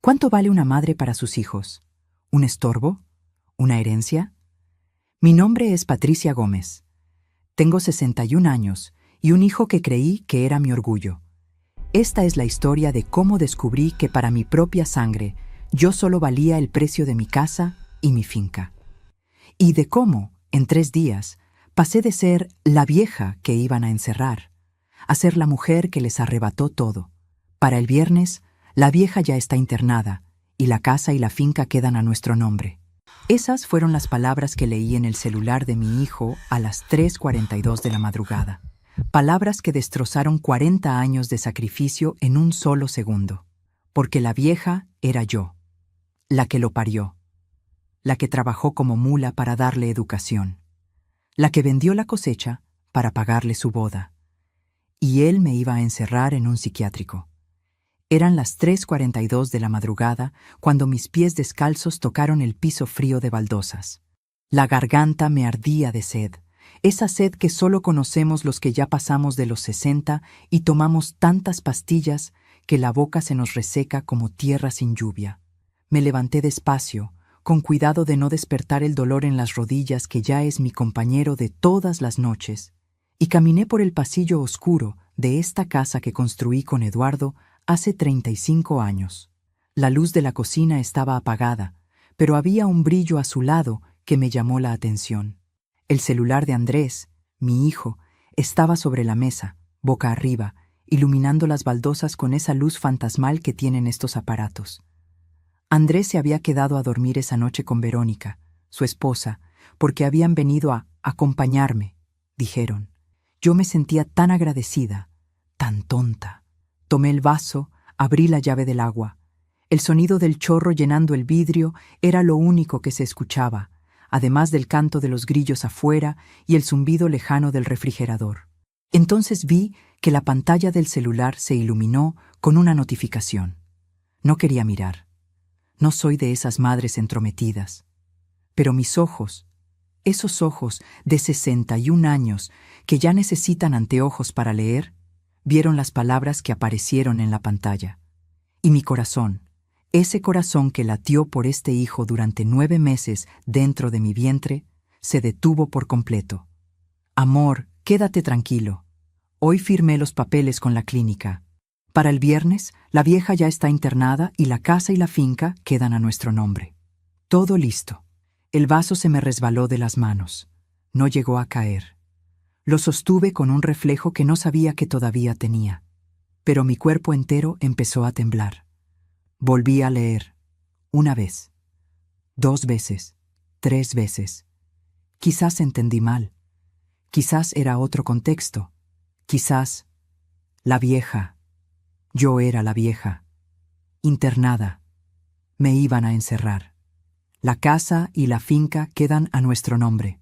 ¿Cuánto vale una madre para sus hijos? ¿Un estorbo? ¿Una herencia? Mi nombre es Patricia Gómez. Tengo 61 años y un hijo que creí que era mi orgullo. Esta es la historia de cómo descubrí que para mi propia sangre yo solo valía el precio de mi casa y mi finca. Y de cómo, en 3 días, pasé de ser la vieja que iban a encerrar a ser la mujer que les arrebató todo. Para el viernes, la vieja ya está internada y la casa y la finca quedan a nuestro nombre. Esas fueron las palabras que leí en el celular de mi hijo a las 3:42 de la madrugada. Palabras que destrozaron 40 años de sacrificio en un solo segundo. Porque la vieja era yo, la que lo parió, la que trabajó como mula para darle educación, la que vendió la cosecha para pagarle su boda. Y él me iba a encerrar en un psiquiátrico. Eran las 3:42 de la madrugada cuando mis pies descalzos tocaron el piso frío de baldosas. La garganta me ardía de sed, esa sed que solo conocemos los que ya pasamos de los 60 y tomamos tantas pastillas que la boca se nos reseca como tierra sin lluvia. Me levanté despacio, con cuidado de no despertar el dolor en las rodillas que ya es mi compañero de todas las noches, y caminé por el pasillo oscuro de esta casa que construí con Eduardo hace 35 años. La luz de la cocina estaba apagada, pero había un brillo azulado que me llamó la atención. El celular de Andrés, mi hijo, estaba sobre la mesa, boca arriba, iluminando las baldosas con esa luz fantasmal que tienen estos aparatos. Andrés se había quedado a dormir esa noche con Verónica, su esposa, porque habían venido a acompañarme, dijeron. Yo me sentía tan agradecida, tan tonta. Tomé el vaso, abrí la llave del agua. El sonido del chorro llenando el vidrio era lo único que se escuchaba, además del canto de los grillos afuera y el zumbido lejano del refrigerador. Entonces vi que la pantalla del celular se iluminó con una notificación. No quería mirar. No soy de esas madres entrometidas. Pero mis ojos, esos ojos de 61 años que ya necesitan anteojos para leer, vieron las palabras que aparecieron en la pantalla. Y mi corazón, ese corazón que latió por este hijo durante 9 meses dentro de mi vientre, se detuvo por completo. Amor, quédate tranquilo. Hoy firmé los papeles con la clínica. Para el viernes, la vieja ya está internada y la casa y la finca quedan a nuestro nombre. Todo listo. El vaso se me resbaló de las manos. No llegó a caer. Lo sostuve con un reflejo que no sabía que todavía tenía. Pero mi cuerpo entero empezó a temblar. Volví a leer. 1 vez. 2 veces. 3 veces. Quizás entendí mal. Quizás era otro contexto. Quizás... La vieja. Yo era la vieja. Internada. Me iban a encerrar. La casa y la finca quedan a nuestro nombre.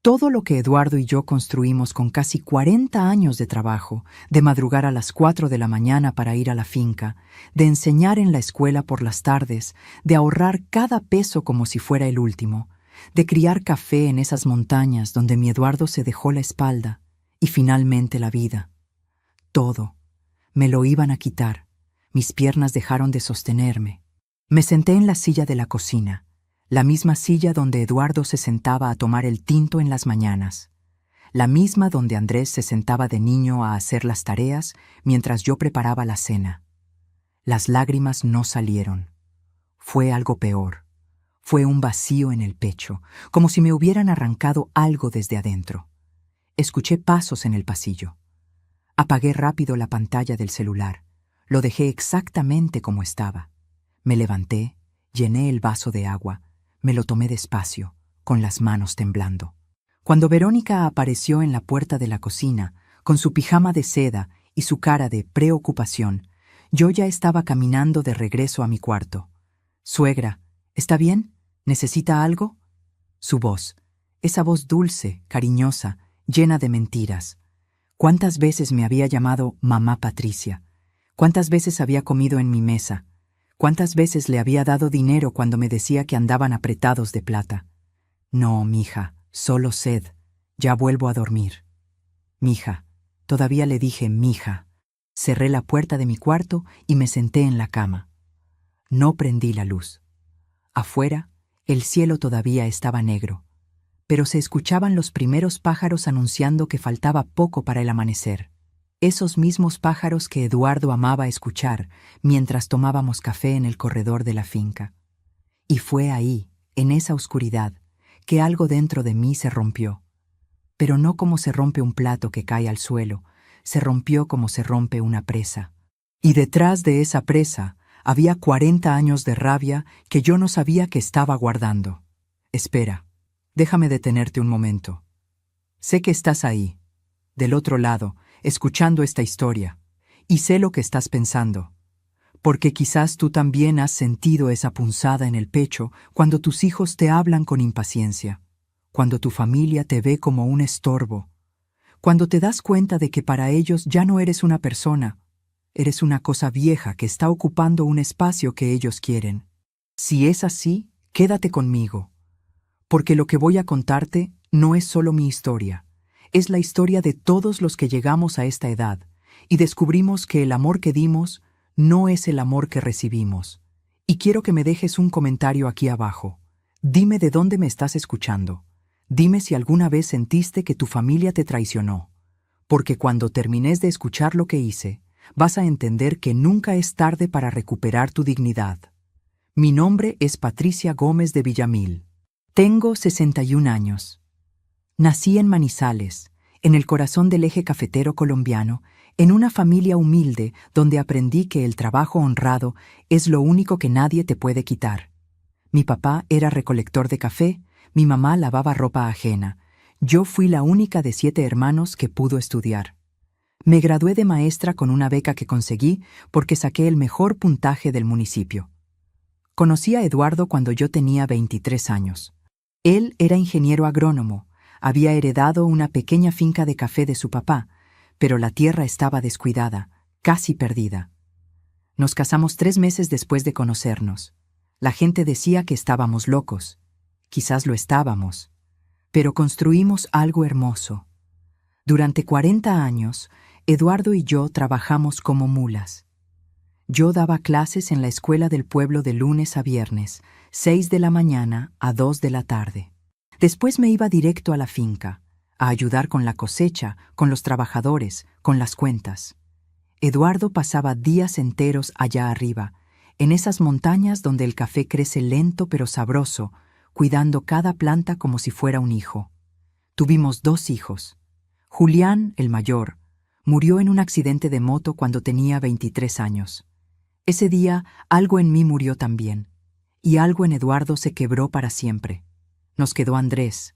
Todo lo que Eduardo y yo construimos con casi 40 años de trabajo, de madrugar a las 4 de la mañana para ir a la finca, de enseñar en la escuela por las tardes, de ahorrar cada peso como si fuera el último, de criar café en esas montañas donde mi Eduardo se dejó la espalda, y finalmente la vida. Todo. Me lo iban a quitar. Mis piernas dejaron de sostenerme. Me senté en la silla de la cocina, la misma silla donde Eduardo se sentaba a tomar el tinto en las mañanas, la misma donde Andrés se sentaba de niño a hacer las tareas mientras yo preparaba la cena. Las lágrimas no salieron. Fue algo peor. Fue un vacío en el pecho, como si me hubieran arrancado algo desde adentro. Escuché pasos en el pasillo. Apagué rápido la pantalla del celular. Lo dejé exactamente como estaba. Me levanté, llené el vaso de agua, me lo tomé despacio, con las manos temblando. Cuando Verónica apareció en la puerta de la cocina, con su pijama de seda y su cara de preocupación, yo ya estaba caminando de regreso a mi cuarto. «Suegra, ¿está bien? ¿Necesita algo?» Su voz, esa voz dulce, cariñosa, llena de mentiras. ¿Cuántas veces me había llamado mamá Patricia? ¿Cuántas veces había comido en mi mesa? ¿Cuántas veces le había dado dinero cuando me decía que andaban apretados de plata? No, mija, solo sed. Ya vuelvo a dormir. Mija, todavía le dije mija. Cerré la puerta de mi cuarto y me senté en la cama. No prendí la luz. Afuera, el cielo todavía estaba negro, pero se escuchaban los primeros pájaros anunciando que faltaba poco para el amanecer. Esos mismos pájaros que Eduardo amaba escuchar mientras tomábamos café en el corredor de la finca. Y fue ahí, en esa oscuridad, que algo dentro de mí se rompió. Pero no como se rompe un plato que cae al suelo, se rompió como se rompe una presa. Y detrás de esa presa había 40 años de rabia que yo no sabía que estaba guardando. Espera, déjame detenerte un momento. Sé que estás ahí, del otro lado, escuchando esta historia, y sé lo que estás pensando, porque quizás tú también has sentido esa punzada en el pecho cuando tus hijos te hablan con impaciencia, cuando tu familia te ve como un estorbo, cuando te das cuenta de que para ellos ya no eres una persona, eres una cosa vieja que está ocupando un espacio que ellos quieren. Si es así, quédate conmigo, porque lo que voy a contarte no es solo mi historia, es la historia de todos los que llegamos a esta edad y descubrimos que el amor que dimos no es el amor que recibimos. Y quiero que me dejes un comentario aquí abajo. Dime de dónde me estás escuchando. Dime si alguna vez sentiste que tu familia te traicionó, porque cuando termines de escuchar lo que hice, vas a entender que nunca es tarde para recuperar tu dignidad. Mi nombre es Patricia Gómez de Villamil. Tengo 61 años. Nací en Manizales, en el corazón del eje cafetero colombiano, en una familia humilde donde aprendí que el trabajo honrado es lo único que nadie te puede quitar. Mi papá era recolector de café, mi mamá lavaba ropa ajena. Yo fui la única de 7 hermanos que pudo estudiar. Me gradué de maestra con una beca que conseguí porque saqué el mejor puntaje del municipio. Conocí a Eduardo cuando yo tenía 23 años. Él era ingeniero agrónomo, había heredado una pequeña finca de café de su papá, pero la tierra estaba descuidada, casi perdida. Nos casamos 3 meses después de conocernos. La gente decía que estábamos locos. Quizás lo estábamos. Pero construimos algo hermoso. Durante 40 años, Eduardo y yo trabajamos como mulas. Yo daba clases en la escuela del pueblo de lunes a viernes, 6 de la mañana a 2 de la tarde. Después me iba directo a la finca, a ayudar con la cosecha, con los trabajadores, con las cuentas. Eduardo pasaba días enteros allá arriba, en esas montañas donde el café crece lento pero sabroso, cuidando cada planta como si fuera un hijo. Tuvimos 2 hijos. Julián, el mayor, murió en un accidente de moto cuando tenía 23 años. Ese día algo en mí murió también, y algo en Eduardo se quebró para siempre. Nos quedó Andrés,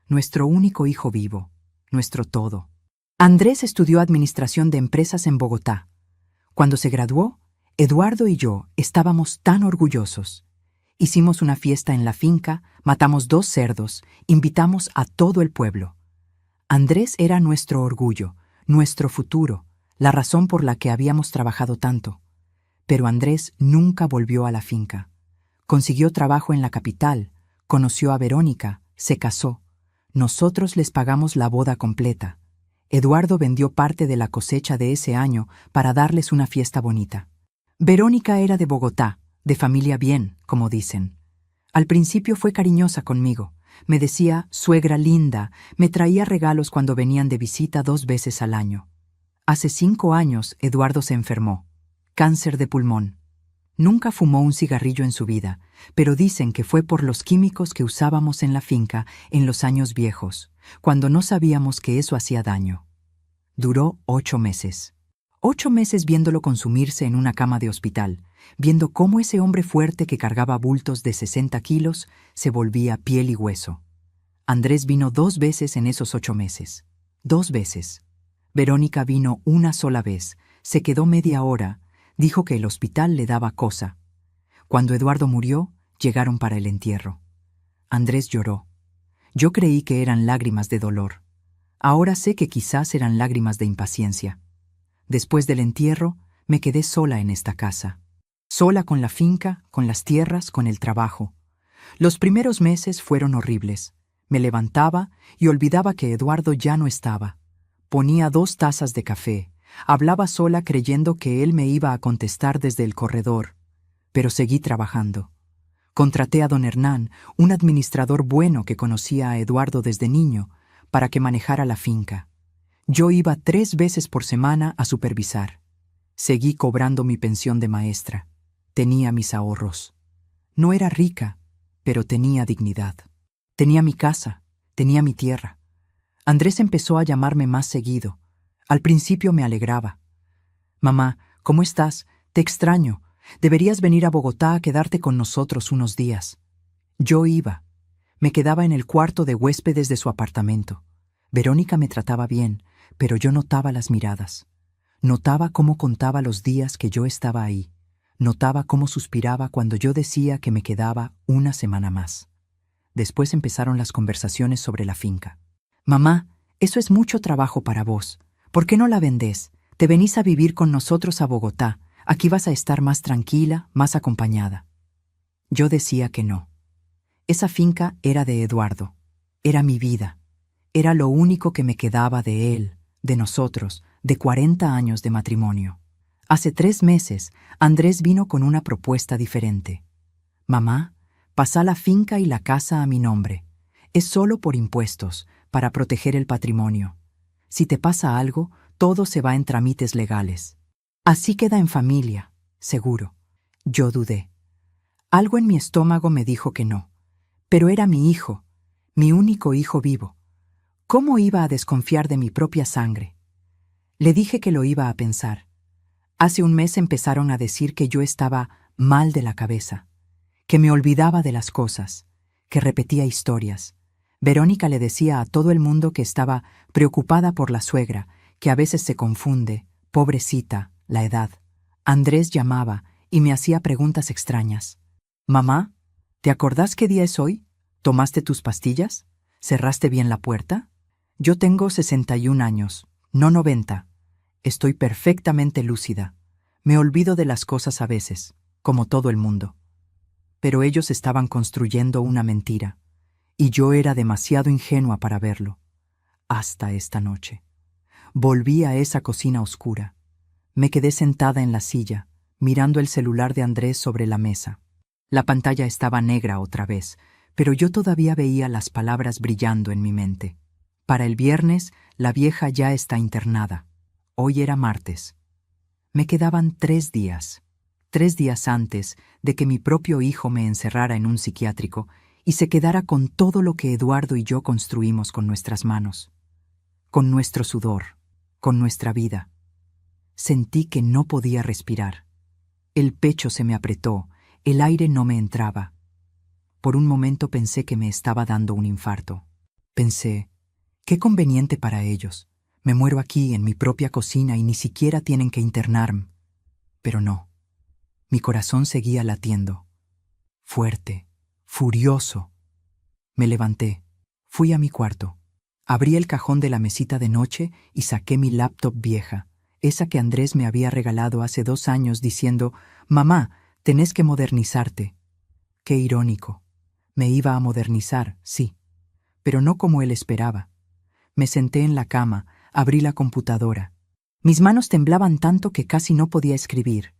nuestro único hijo vivo, nuestro todo. Andrés estudió administración de empresas en Bogotá. Cuando se graduó, Eduardo y yo estábamos tan orgullosos. Hicimos una fiesta en la finca, matamos 2 cerdos, invitamos a todo el pueblo. Andrés era nuestro orgullo, nuestro futuro, la razón por la que habíamos trabajado tanto. Pero Andrés nunca volvió a la finca. Consiguió trabajo en la capital, conoció a Verónica, se casó. Nosotros les pagamos la boda completa. Eduardo vendió parte de la cosecha de ese año para darles una fiesta bonita. Verónica era de Bogotá, de familia bien, como dicen. Al principio fue cariñosa conmigo. Me decía, suegra linda, me traía regalos cuando venían de visita 2 veces al año. Hace 5 años, Eduardo se enfermó. Cáncer de pulmón. Nunca fumó un cigarrillo en su vida, pero dicen que fue por los químicos que usábamos en la finca en los años viejos, cuando no sabíamos que eso hacía daño. Duró 8 meses. 8 meses viéndolo consumirse en una cama de hospital, viendo cómo ese hombre fuerte que cargaba bultos de 60 kilos se volvía piel y hueso. Andrés vino 2 veces en esos 8 meses. 2 veces. Verónica vino una sola vez, se quedó media hora, dijo que el hospital le daba cosa. Cuando Eduardo murió, llegaron para el entierro. Andrés lloró. Yo creí que eran lágrimas de dolor. Ahora sé que quizás eran lágrimas de impaciencia. Después del entierro, me quedé sola en esta casa. Sola con la finca, con las tierras, con el trabajo. Los primeros meses fueron horribles. Me levantaba y olvidaba que Eduardo ya no estaba. Ponía 2 tazas de café. Hablaba sola creyendo que él me iba a contestar desde el corredor. pero seguí trabajando. Contraté a don Hernán, un administrador bueno que conocía a Eduardo desde niño, para que manejara la finca. Yo iba 3 veces por semana a supervisar. Seguí cobrando mi pensión de maestra. Tenía mis ahorros. No era rica, pero tenía dignidad. Tenía mi casa, tenía mi tierra. Andrés empezó a llamarme más seguido. Al principio me alegraba. «Mamá, ¿cómo estás? Te extraño. Deberías venir a Bogotá a quedarte con nosotros unos días». Yo iba. Me quedaba en el cuarto de huéspedes de su apartamento. Verónica me trataba bien, pero yo notaba las miradas. Notaba cómo contaba los días que yo estaba ahí. Notaba cómo suspiraba cuando yo decía que me quedaba una semana más. Después empezaron las conversaciones sobre la finca. «Mamá, eso es mucho trabajo para vos. ¿Por qué no la vendés? Te venís a vivir con nosotros a Bogotá. Aquí vas a estar más tranquila, más acompañada». Yo decía que no. Esa finca era de Eduardo. Era mi vida. Era lo único que me quedaba de él, de nosotros, de 40 años de matrimonio. Hace 3 meses, Andrés vino con una propuesta diferente. «Mamá, pasá la finca y la casa a mi nombre. Es solo por impuestos, para proteger el patrimonio. Si te pasa algo, todo se va en trámites legales. Así queda en familia, seguro». Yo dudé. Algo en mi estómago me dijo que no. Pero era mi hijo, mi único hijo vivo. ¿Cómo iba a desconfiar de mi propia sangre? Le dije que lo iba a pensar. Hace un mes empezaron a decir que yo estaba mal de la cabeza, que me olvidaba de las cosas, que repetía historias. Verónica le decía a todo el mundo que estaba preocupada por la suegra, que a veces se confunde, pobrecita, la edad. Andrés llamaba y me hacía preguntas extrañas. «Mamá, ¿te acordás qué día es hoy? ¿Tomaste tus pastillas? ¿Cerraste bien la puerta?» Yo tengo 61 años, no 90. Estoy perfectamente lúcida. Me olvido de las cosas a veces, como todo el mundo. Pero ellos estaban construyendo una mentira, y yo era demasiado ingenua para verlo. Hasta esta noche. Volví a esa cocina oscura. Me quedé sentada en la silla, mirando el celular de Andrés sobre la mesa. La pantalla estaba negra otra vez, pero yo todavía veía las palabras brillando en mi mente. Para el viernes, la vieja ya está internada. Hoy era martes. Me quedaban 3 días. 3 días antes de que mi propio hijo me encerrara en un psiquiátrico y se quedara con todo lo que Eduardo y yo construimos con nuestras manos. Con nuestro sudor, con nuestra vida. Sentí que no podía respirar. El pecho se me apretó, el aire no me entraba. Por un momento pensé que me estaba dando un infarto. Pensé, qué conveniente para ellos. Me muero aquí en mi propia cocina y ni siquiera tienen que internarme. Pero no. Mi corazón seguía latiendo. Fuerte, furioso. Me levanté. Fui a mi cuarto. Abrí el cajón de la mesita de noche y saqué mi laptop vieja, esa que Andrés me había regalado hace 2 años diciendo, «Mamá, tenés que modernizarte». Qué irónico. Me iba a modernizar, sí, pero no como él esperaba. Me senté en la cama, abrí la computadora. Mis manos temblaban tanto que casi no podía escribir,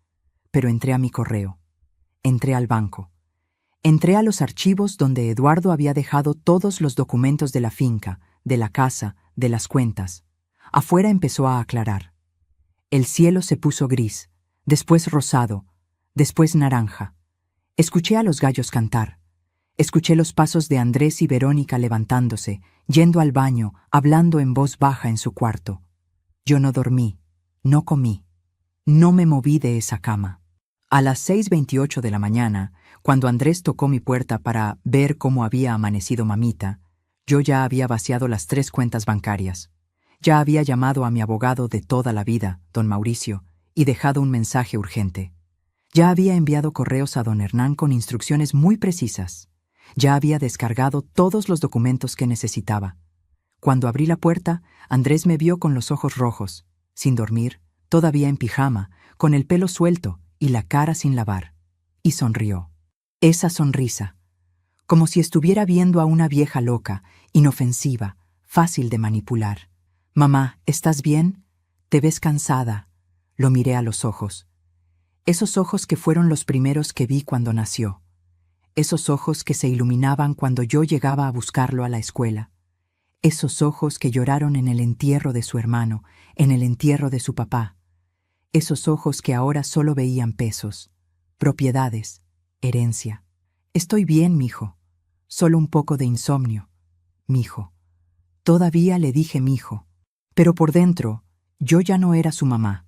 pero entré a mi correo. Entré al banco. Entré a los archivos donde Eduardo había dejado todos los documentos de la finca, de la casa, de las cuentas. Afuera empezó a aclarar. El cielo se puso gris, después rosado, después naranja. Escuché a los gallos cantar. Escuché los pasos de Andrés y Verónica levantándose, yendo al baño, hablando en voz baja en su cuarto. Yo no dormí, no comí, no me moví de esa cama. A las 6:28 de la mañana, cuando Andrés tocó mi puerta para ver cómo había amanecido mamita, yo ya había vaciado las 3 cuentas bancarias. Ya había llamado a mi abogado de toda la vida, don Mauricio, y dejado un mensaje urgente. Ya había enviado correos a don Hernán con instrucciones muy precisas. Ya había descargado todos los documentos que necesitaba. Cuando abrí la puerta, Andrés me vio con los ojos rojos, sin dormir, todavía en pijama, con el pelo suelto y la cara sin lavar. Y sonrió. Esa sonrisa, como si estuviera viendo a una vieja loca, inofensiva, fácil de manipular. «Mamá, ¿estás bien? Te ves cansada». Lo miré a los ojos. Esos ojos que fueron los primeros que vi cuando nació. Esos ojos que se iluminaban cuando yo llegaba a buscarlo a la escuela. Esos ojos que lloraron en el entierro de su hermano, en el entierro de su papá. Esos ojos que ahora solo veían pesos, propiedades, herencia. Estoy bien, mijo. Solo un poco de insomnio. Mijo. Todavía le dije mijo. Pero por dentro, yo ya no era su mamá.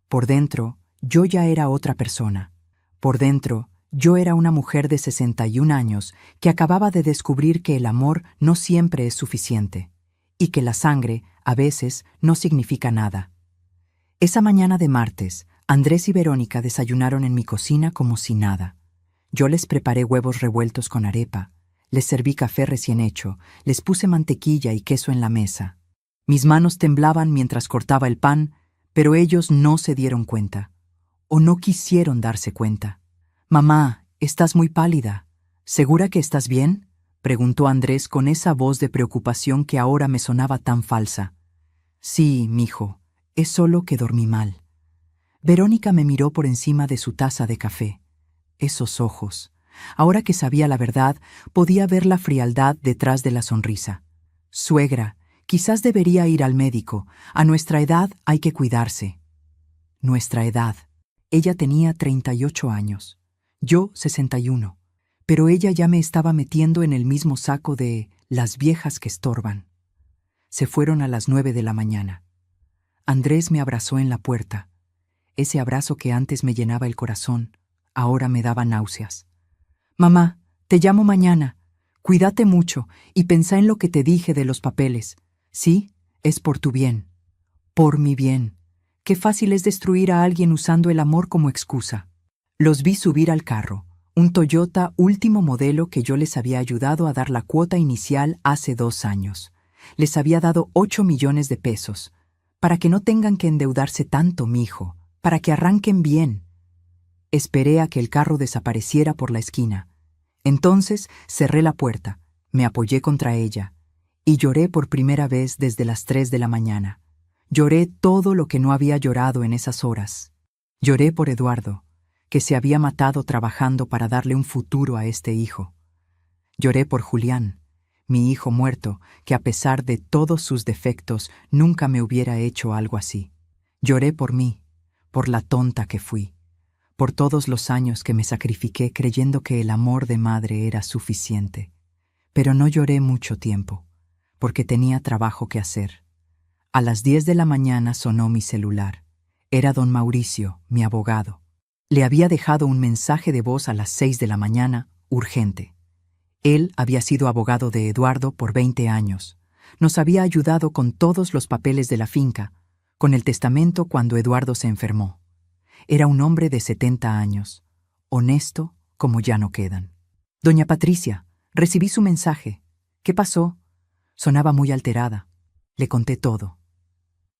Por dentro, yo ya era otra persona. Por dentro, yo era una mujer de 61 años que acababa de descubrir que el amor no siempre es suficiente y que la sangre, a veces, no significa nada. Esa mañana de martes, Andrés y Verónica desayunaron en mi cocina como si nada. Yo les preparé huevos revueltos con arepa, les serví café recién hecho, les puse mantequilla y queso en la mesa. Mis manos temblaban mientras cortaba el pan, pero ellos no se dieron cuenta, o no quisieron darse cuenta. «Mamá, estás muy pálida. ¿Segura que estás bien?», preguntó Andrés con esa voz de preocupación que ahora me sonaba tan falsa. «Sí, mijo, es solo que dormí mal». Verónica me miró por encima de su taza de café. Esos ojos. Ahora que sabía la verdad, podía ver la frialdad detrás de la sonrisa. «Suegra, quizás debería ir al médico. A nuestra edad hay que cuidarse». Nuestra edad. Ella tenía 38 años. Yo 61. Pero ella ya me estaba metiendo en el mismo saco de las viejas que estorban. Se fueron a las 9 de la mañana. Andrés me abrazó en la puerta. Ese abrazo que antes me llenaba el corazón, ahora me daba náuseas. «Mamá, te llamo mañana. Cuídate mucho y pensá en lo que te dije de los papeles. Sí, es por tu bien. Por mi bien. Qué fácil es destruir a alguien usando el amor como excusa». Los vi subir al carro, un Toyota último modelo que yo les había ayudado a dar la cuota inicial hace 2 años. Les había dado 8 millones de pesos, para que no tengan que endeudarse tanto, mijo, para que arranquen bien. Esperé a que el carro desapareciera por la esquina. Entonces cerré la puerta, me apoyé contra ella, y lloré por primera vez desde las 3 de la mañana. Lloré todo lo que no había llorado en esas horas. Lloré por Eduardo, que se había matado trabajando para darle un futuro a este hijo. Lloré por Julián, mi hijo muerto, que a pesar de todos sus defectos nunca me hubiera hecho algo así. Lloré por mí, por la tonta que fui, por todos los años que me sacrifiqué creyendo que el amor de madre era suficiente. Pero no lloré mucho tiempo, porque tenía trabajo que hacer. A las 10 de la mañana sonó mi celular. Era don Mauricio, mi abogado. Le había dejado un mensaje de voz a las 6 de la mañana, urgente. Él había sido abogado de Eduardo por 20 años. Nos había ayudado con todos los papeles de la finca, con el testamento cuando Eduardo se enfermó. Era un hombre de 70 años, honesto como ya no quedan. «Doña Patricia, recibí su mensaje. ¿Qué pasó?». Sonaba muy alterada. Le conté todo.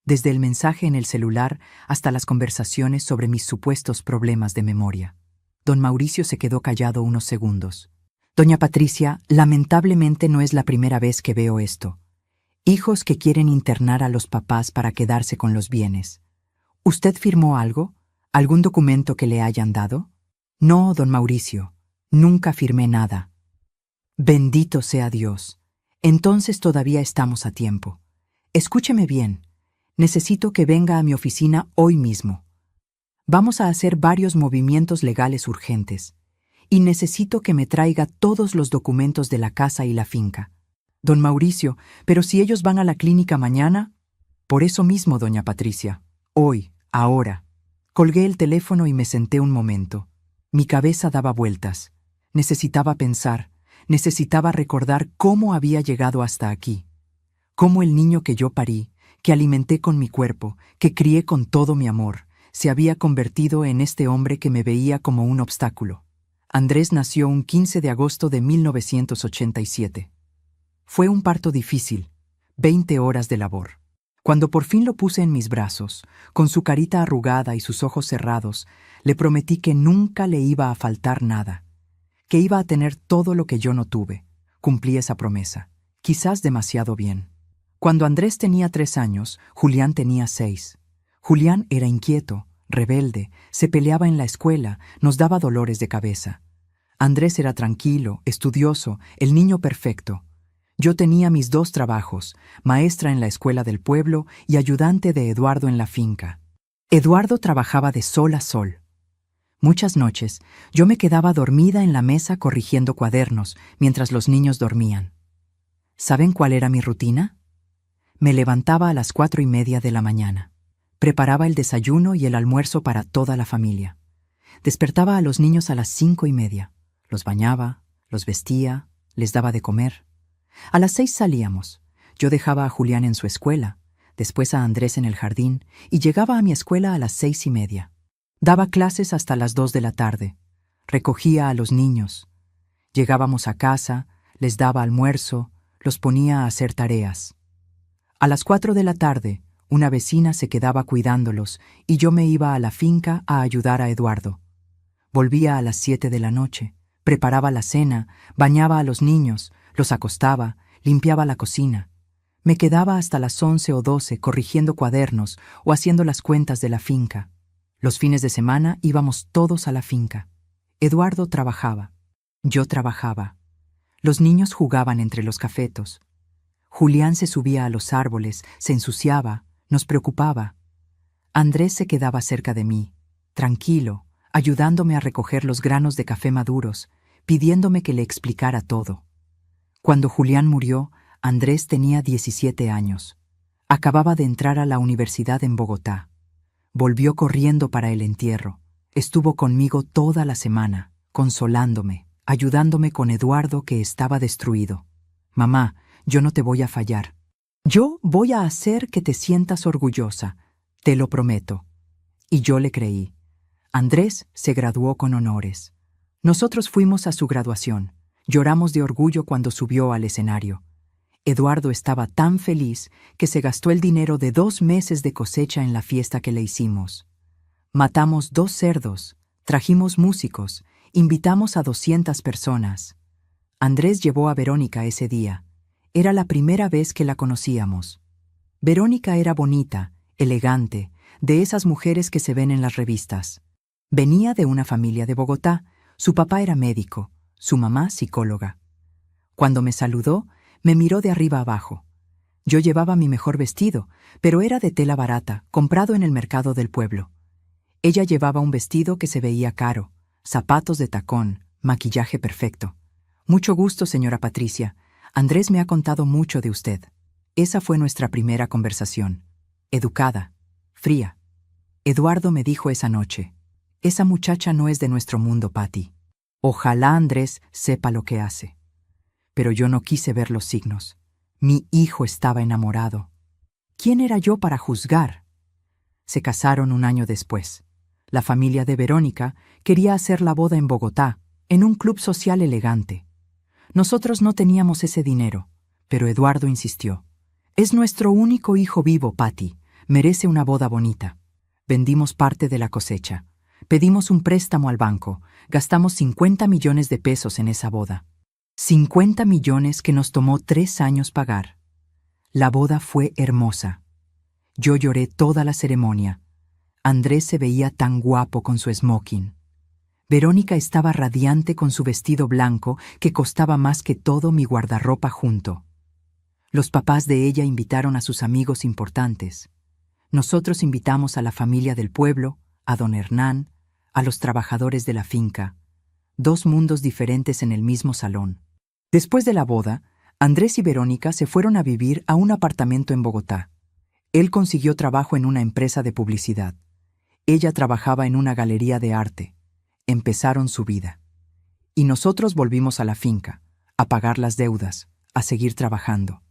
Desde el mensaje en el celular hasta las conversaciones sobre mis supuestos problemas de memoria. Don Mauricio se quedó callado unos segundos. «Doña Patricia, lamentablemente no es la primera vez que veo esto. Hijos que quieren internar a los papás para quedarse con los bienes. ¿Usted firmó algo? ¿Algún documento que le hayan dado?». «No, don Mauricio, nunca firmé nada». «Bendito sea Dios. Entonces todavía estamos a tiempo. Escúcheme bien. Necesito que venga a mi oficina hoy mismo. Vamos a hacer varios movimientos legales urgentes y necesito que me traiga todos los documentos de la casa y la finca». «Don Mauricio, pero si ellos van a la clínica mañana». «Por eso mismo, doña Patricia. Hoy, ahora». Colgué el teléfono y me senté un momento. Mi cabeza daba vueltas. Necesitaba pensar, necesitaba recordar cómo había llegado hasta aquí. Cómo el niño que yo parí, que alimenté con mi cuerpo, que crié con todo mi amor, se había convertido en este hombre que me veía como un obstáculo. Andrés nació un 15 de agosto de 1987. Fue un parto difícil, 20 horas de labor. Cuando por fin lo puse en mis brazos, con su carita arrugada y sus ojos cerrados, le prometí que nunca le iba a faltar nada, que iba a tener todo lo que yo no tuve. Cumplí esa promesa, quizás demasiado bien. Cuando Andrés tenía 3 años, Julián tenía 6. Julián era inquieto, rebelde, se peleaba en la escuela, nos daba dolores de cabeza. Andrés era tranquilo, estudioso, el niño perfecto. Yo tenía mis 2 trabajos, maestra en la escuela del pueblo y ayudante de Eduardo en la finca. Eduardo trabajaba de sol a sol. Muchas noches yo me quedaba dormida en la mesa corrigiendo cuadernos mientras los niños dormían. ¿Saben cuál era mi rutina? Me levantaba a las 4:30 de la mañana. Preparaba el desayuno y el almuerzo para toda la familia. Despertaba a los niños a las 5:30. Los bañaba, los vestía, les daba de comer. A las 6 salíamos. Yo dejaba a Julián en su escuela, después a Andrés en el jardín y llegaba a mi escuela a las 6:30. Daba clases hasta las 2 de la tarde. Recogía a los niños. Llegábamos a casa, les daba almuerzo, los ponía a hacer tareas. A las 4 de la tarde, una vecina se quedaba cuidándolos y yo me iba a la finca a ayudar a Eduardo. Volvía a las 7 de la noche, preparaba la cena, bañaba a los niños, los acostaba, limpiaba la cocina. Me quedaba hasta las 11 o 12 corrigiendo cuadernos o haciendo las cuentas de la finca. Los fines de semana íbamos todos a la finca. Eduardo trabajaba. Yo trabajaba. Los niños jugaban entre los cafetos. Julián se subía a los árboles, se ensuciaba, nos preocupaba. Andrés se quedaba cerca de mí, tranquilo, ayudándome a recoger los granos de café maduros, pidiéndome que le explicara todo. Cuando Julián murió, Andrés tenía 17 años. Acababa de entrar a la universidad en Bogotá. Volvió corriendo para el entierro. Estuvo conmigo toda la semana, consolándome, ayudándome con Eduardo que estaba destruido. Mamá, yo no te voy a fallar. Yo voy a hacer que te sientas orgullosa, te lo prometo. Y yo le creí. Andrés se graduó con honores. Nosotros fuimos a su graduación. Lloramos de orgullo cuando subió al escenario. Eduardo estaba tan feliz que se gastó el dinero de 2 meses de cosecha en la fiesta que le hicimos. Matamos 2 cerdos, trajimos músicos, invitamos a 200 personas. Andrés llevó a Verónica ese día. Era la primera vez que la conocíamos. Verónica era bonita, elegante, de esas mujeres que se ven en las revistas. Venía de una familia de Bogotá. Su papá era médico, su mamá psicóloga. Cuando me saludó, me miró de arriba abajo. Yo llevaba mi mejor vestido, pero era de tela barata, comprado en el mercado del pueblo. Ella llevaba un vestido que se veía caro, zapatos de tacón, maquillaje perfecto. Mucho gusto, señora Patricia. Andrés me ha contado mucho de usted. Esa fue nuestra primera conversación. Educada, fría. Eduardo me dijo esa noche: esa muchacha no es de nuestro mundo, Patty. Ojalá Andrés sepa lo que hace. Pero yo no quise ver los signos. Mi hijo estaba enamorado. ¿Quién era yo para juzgar? Se casaron un año después. La familia de Verónica quería hacer la boda en Bogotá, en un club social elegante. Nosotros no teníamos ese dinero, pero Eduardo insistió. Es nuestro único hijo vivo, Patty. Merece una boda bonita. Vendimos parte de la cosecha. Pedimos un préstamo al banco. Gastamos 50 millones de pesos en esa boda. 50 millones que nos tomó 3 años pagar. La boda fue hermosa. Yo lloré toda la ceremonia. Andrés se veía tan guapo con su smoking. Verónica estaba radiante con su vestido blanco que costaba más que todo mi guardarropa junto. Los papás de ella invitaron a sus amigos importantes. Nosotros invitamos a la familia del pueblo, a don Hernán, a los trabajadores de la finca. 2 mundos diferentes en el mismo salón. Después de la boda, Andrés y Verónica se fueron a vivir a un apartamento en Bogotá. Él consiguió trabajo en una empresa de publicidad. Ella trabajaba en una galería de arte. Empezaron su vida. Y nosotros volvimos a la finca, a pagar las deudas, a seguir trabajando.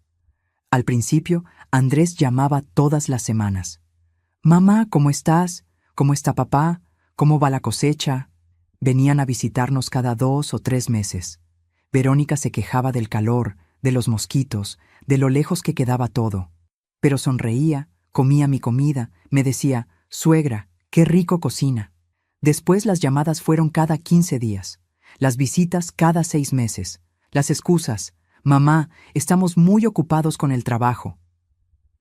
Al principio, Andrés llamaba todas las semanas. Mamá, ¿cómo estás? ¿Cómo está papá? ¿Cómo va la cosecha? Venían a visitarnos cada 2 o 3 meses. Verónica se quejaba del calor, de los mosquitos, de lo lejos que quedaba todo. Pero sonreía, comía mi comida, me decía: suegra, qué rico cocina. Después las llamadas fueron cada 15 días, las visitas cada 6 meses, las excusas: mamá, estamos muy ocupados con el trabajo.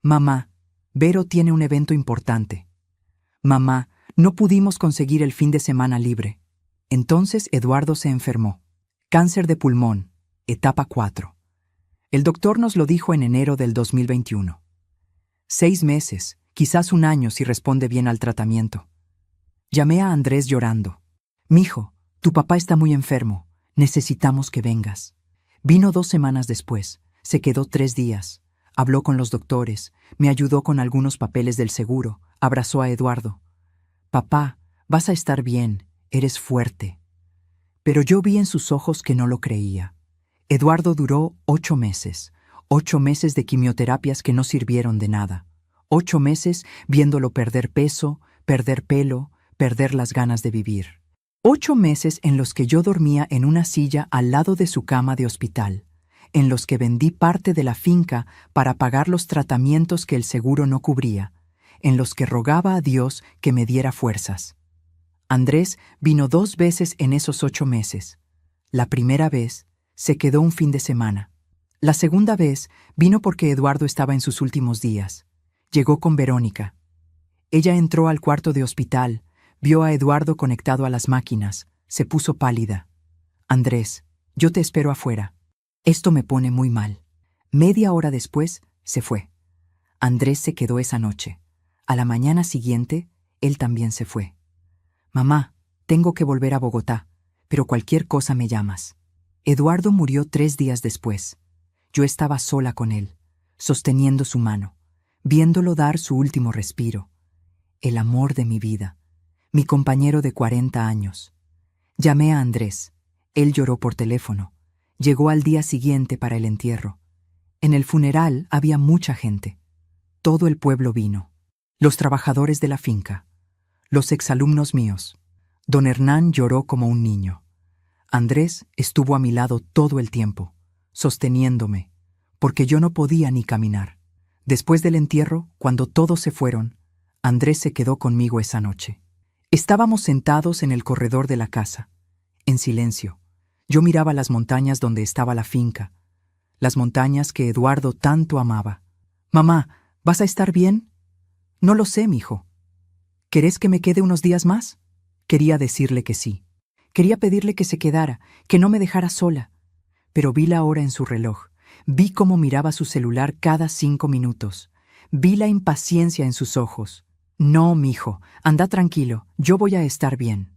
Mamá, Vero tiene un evento importante. Mamá, No pudimos conseguir el fin de semana libre. Entonces Eduardo se enfermó. Cáncer de pulmón, etapa 4. El doctor nos lo dijo en enero del 2021. 6 meses, quizás un año si responde bien al tratamiento. Llamé a Andrés llorando. Mijo, tu papá está muy enfermo. Necesitamos que vengas. Vino 2 semanas después. Se quedó 3 días. Habló con los doctores. Me ayudó con algunos papeles del seguro. Abrazó a Eduardo. Papá, vas a estar bien. Eres fuerte. Pero yo vi en sus ojos que no lo creía. Eduardo duró 8 meses. 8 meses de quimioterapias que no sirvieron de nada. 8 meses viéndolo perder peso, perder pelo, perder las ganas de vivir. 8 meses en los que yo dormía en una silla al lado de su cama de hospital, en los que vendí parte de la finca para pagar los tratamientos que el seguro no cubría, en los que rogaba a Dios que me diera fuerzas. Andrés vino 2 veces en esos 8 meses. La primera vez se quedó un fin de semana. La segunda vez vino porque Eduardo estaba en sus últimos días. Llegó con Verónica. Ella entró al cuarto de hospital, vio a Eduardo conectado a las máquinas, se puso pálida. Andrés, yo te espero afuera. Esto me pone muy mal. Media hora después, se fue. Andrés se quedó esa noche. A la mañana siguiente, él también se fue. Mamá, tengo que volver a Bogotá, pero cualquier cosa me llamas. Eduardo murió 3 días después. Yo estaba sola con él, sosteniendo su mano, viéndolo dar su último respiro. El amor de mi vida, mi compañero de 40 años. Llamé a Andrés. Él lloró por teléfono. Llegó al día siguiente para el entierro. En el funeral había mucha gente. Todo el pueblo vino. Los trabajadores de la finca. Los exalumnos míos. Don Hernán lloró como un niño. Andrés estuvo a mi lado todo el tiempo, sosteniéndome, porque yo no podía ni caminar. Después del entierro, cuando todos se fueron, Andrés se quedó conmigo esa noche. Estábamos sentados en el corredor de la casa, en silencio. Yo miraba las montañas donde estaba la finca, las montañas que Eduardo tanto amaba. Mamá, ¿vas a estar bien? No lo sé, mijo. ¿Querés que me quede unos días más? Quería decirle que sí. Quería pedirle que se quedara, que no me dejara sola. Pero vi la hora en su reloj. Vi cómo miraba su celular cada 5 minutos. Vi la impaciencia en sus ojos. No, mijo, anda tranquilo, yo voy a estar bien.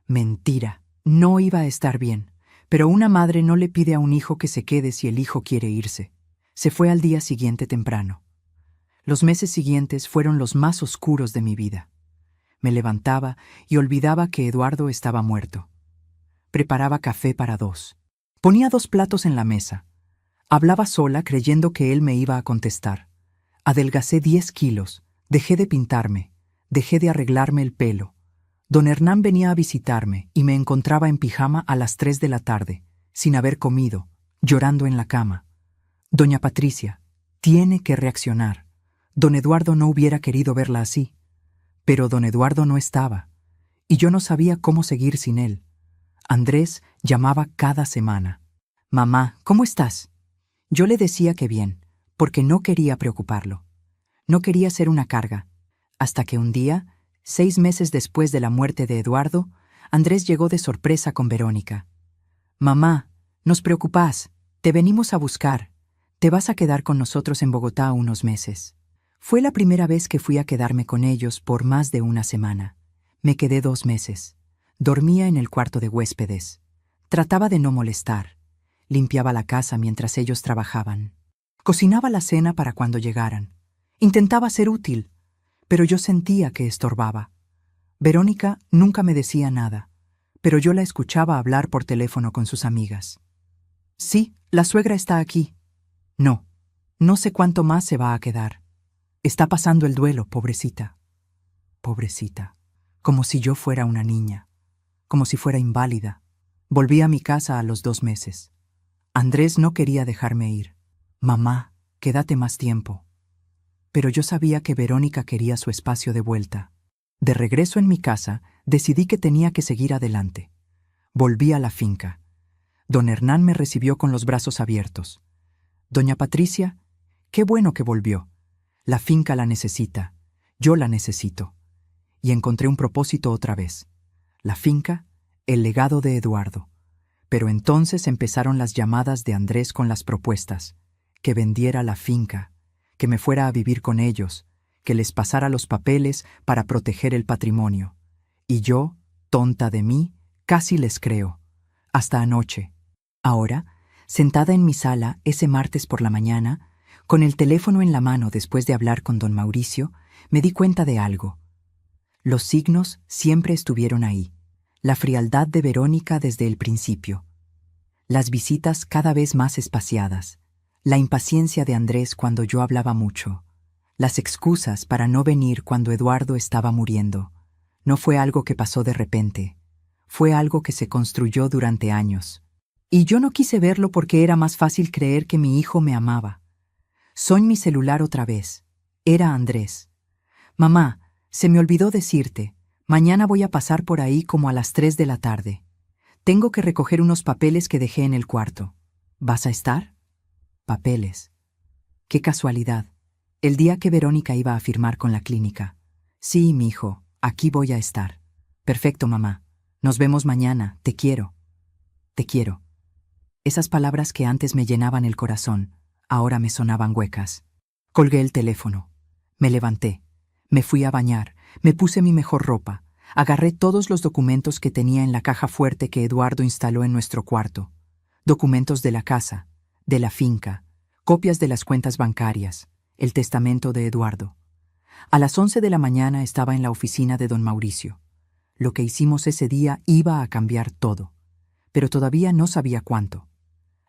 Mentira, no iba a estar bien. Pero una madre no le pide a un hijo que se quede si el hijo quiere irse. Se fue al día siguiente temprano. Los meses siguientes fueron los más oscuros de mi vida. Me levantaba y olvidaba que Eduardo estaba muerto. Preparaba café para 2. Ponía 2 platos en la mesa. Hablaba sola creyendo que él me iba a contestar. Adelgacé 10 kilos, dejé de pintarme, dejé de arreglarme el pelo. Don Hernán venía a visitarme y me encontraba en pijama a las 3 de la tarde, sin haber comido, llorando en la cama. Doña Patricia, tiene que reaccionar. Don Eduardo no hubiera querido verla así. Pero don Eduardo no estaba, y yo no sabía cómo seguir sin él. Andrés llamaba cada semana. Mamá, ¿cómo estás? Yo le decía que bien, porque no quería preocuparlo. No quería ser una carga. Hasta que un día, 6 meses después de la muerte de Eduardo, Andrés llegó de sorpresa con Verónica. Mamá, nos preocupás, te venimos a buscar. Te vas a quedar con nosotros en Bogotá unos meses. Fue la primera vez que fui a quedarme con ellos por más de una semana. Me quedé 2 meses. Dormía en el cuarto de huéspedes. Trataba de no molestar. Limpiaba la casa mientras ellos trabajaban. Cocinaba la cena para cuando llegaran. Intentaba ser útil, pero yo sentía que estorbaba. Verónica nunca me decía nada, pero yo la escuchaba hablar por teléfono con sus amigas. Sí, la suegra está aquí. No, no sé cuánto más se va a quedar. Está pasando el duelo, pobrecita. Pobrecita. Como si yo fuera una niña. Como si fuera inválida. Volví a mi casa a los 2 meses. Andrés no quería dejarme ir. Mamá, quédate más tiempo. Pero yo sabía que Verónica quería su espacio de vuelta. De regreso en mi casa, decidí que tenía que seguir adelante. Volví a la finca. Don Hernán me recibió con los brazos abiertos. Doña Patricia, qué bueno que volvió. La finca la necesita. Yo la necesito. y encontré un propósito otra vez. La finca, el legado de Eduardo. Pero entonces empezaron las llamadas de Andrés con las propuestas. Que vendiera la finca, que me fuera a vivir con ellos, que les pasara los papeles para proteger el patrimonio. Y yo, tonta de mí, casi les creo. Hasta anoche. Ahora, sentada en mi sala ese martes por la mañana, con el teléfono en la mano después de hablar con don Mauricio, me di cuenta de algo. Los signos siempre estuvieron ahí. La frialdad de Verónica desde el principio. Las visitas cada vez más espaciadas. La impaciencia de Andrés cuando yo hablaba mucho. Las excusas para no venir cuando Eduardo estaba muriendo. No fue algo que pasó de repente. Fue algo que se construyó durante años. Y yo no quise verlo porque era más fácil creer que mi hijo me amaba. Soy mi celular otra vez. Era Andrés. Mamá, se me olvidó decirte, mañana voy a pasar por ahí como a las 3 de la tarde. Tengo que recoger unos papeles que dejé en el cuarto. ¿Vas a estar? Papeles. Qué casualidad. El día que Verónica iba a firmar con la clínica. Sí, mijo, aquí voy a estar. Perfecto, mamá. Nos vemos mañana. Te quiero. Te quiero. Esas palabras que antes me llenaban el corazón, ahora me sonaban huecas. Colgué el teléfono. Me levanté. Me fui a bañar. Me puse mi mejor ropa. Agarré todos los documentos que tenía en la caja fuerte que Eduardo instaló en nuestro cuarto. Documentos de la casa, de la finca, copias de las cuentas bancarias, el testamento de Eduardo. A las 11 de la mañana estaba en la oficina de don Mauricio. Lo que hicimos ese día iba a cambiar todo, pero todavía no sabía cuánto.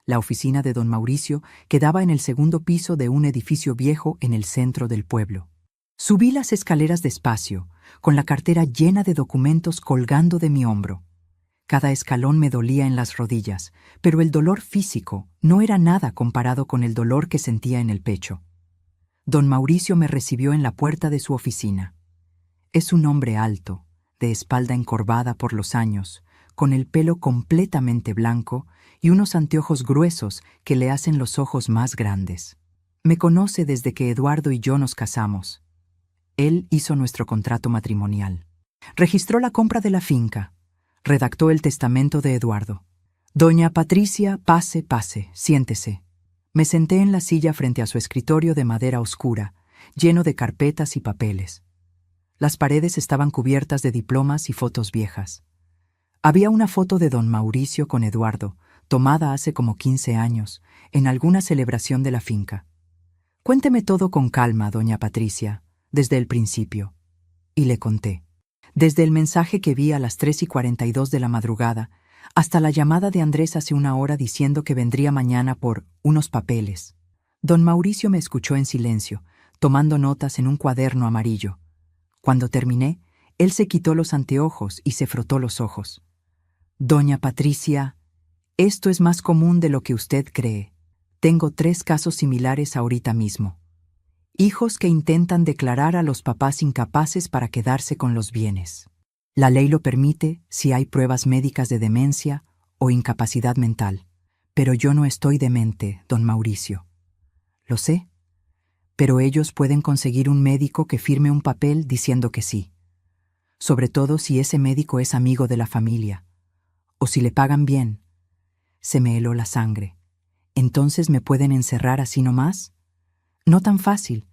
La oficina de don Mauricio quedaba en el segundo piso de un edificio viejo en el centro del pueblo. Subí las escaleras despacio, con la cartera llena de documentos colgando de mi hombro. Cada escalón me dolía en las rodillas, pero el dolor físico no era nada comparado con el dolor que sentía en el pecho. Don Mauricio me recibió en la puerta de su oficina. Es un hombre alto, de espalda encorvada por los años, con el pelo completamente blanco y unos anteojos gruesos que le hacen los ojos más grandes. Me conoce desde que Eduardo y yo nos casamos. Él hizo nuestro contrato matrimonial. Registró la compra de la finca. Redactó el testamento de Eduardo. Doña Patricia, pase, pase, siéntese. Me senté en la silla frente a su escritorio de madera oscura, lleno de carpetas y papeles. Las paredes estaban cubiertas de diplomas y fotos viejas. Había una foto de don Mauricio con Eduardo, tomada hace como 15 años, en alguna celebración de la finca. Cuénteme todo con calma, doña Patricia, desde el principio. Y le conté. Desde el mensaje que vi a las 3:42 de la madrugada, hasta la llamada de Andrés hace una hora diciendo que vendría mañana por unos papeles. Don Mauricio me escuchó en silencio, tomando notas en un cuaderno amarillo. Cuando terminé, él se quitó los anteojos y se frotó los ojos. Doña Patricia, esto es más común de lo que usted cree. Tengo 3 casos similares ahorita mismo. Hijos que intentan declarar a los papás incapaces para quedarse con los bienes. La ley lo permite si hay pruebas médicas de demencia o incapacidad mental. Pero yo no estoy demente, don Mauricio. Lo sé. Pero ellos pueden conseguir un médico que firme un papel diciendo que sí. Sobre todo si ese médico es amigo de la familia. O si le pagan bien. Se me heló la sangre. ¿Entonces me pueden encerrar así nomás? No tan fácil.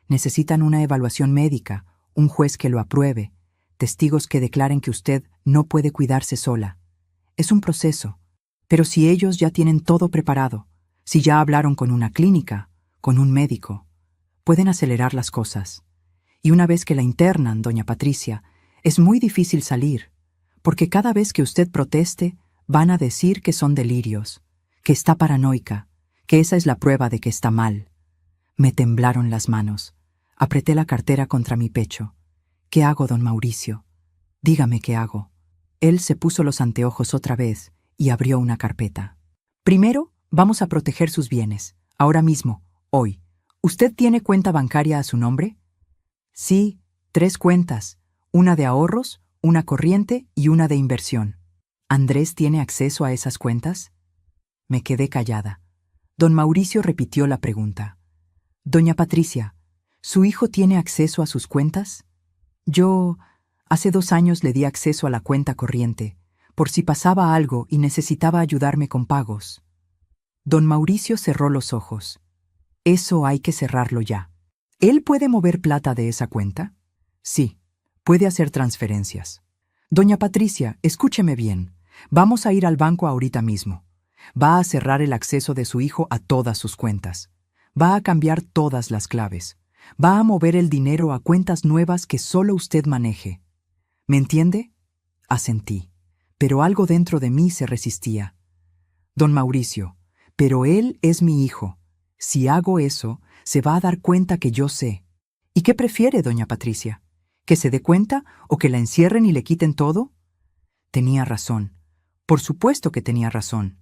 Necesitan una evaluación médica, un juez que lo apruebe, testigos que declaren que usted no puede cuidarse sola. Es un proceso. Pero si ellos ya tienen todo preparado, si ya hablaron con una clínica, con un médico, pueden acelerar las cosas. Y una vez que la internan, doña Patricia, es muy difícil salir, porque cada vez que usted proteste, van a decir que son delirios, que está paranoica, que esa es la prueba de que está mal. Me temblaron las manos. Apreté la cartera contra mi pecho. ¿Qué hago, don Mauricio? Dígame qué hago. Él se puso los anteojos otra vez y abrió una carpeta. Primero, vamos a proteger sus bienes. Ahora mismo, hoy. ¿Usted tiene cuenta bancaria a su nombre? Sí, 3 cuentas. Una de ahorros, una corriente y una de inversión. ¿Andrés tiene acceso a esas cuentas? Me quedé callada. Don Mauricio repitió la pregunta. Doña Patricia, ¿su hijo tiene acceso a sus cuentas? Yo... Hace 2 años le di acceso a la cuenta corriente, por si pasaba algo y necesitaba ayudarme con pagos. Don Mauricio cerró los ojos. Eso hay que cerrarlo ya. ¿Él puede mover plata de esa cuenta? Sí, puede hacer transferencias. Doña Patricia, escúcheme bien. Vamos a ir al banco ahorita mismo. Va a cerrar el acceso de su hijo a todas sus cuentas. Va a cambiar todas las claves. Va a mover el dinero a cuentas nuevas que solo usted maneje. ¿Me entiende? Asentí, pero algo dentro de mí se resistía. Don Mauricio, pero él es mi hijo. Si hago eso, se va a dar cuenta que yo sé. ¿Y qué prefiere, doña Patricia? ¿Que se dé cuenta o que la encierren y le quiten todo? Tenía razón. Por supuesto que tenía razón.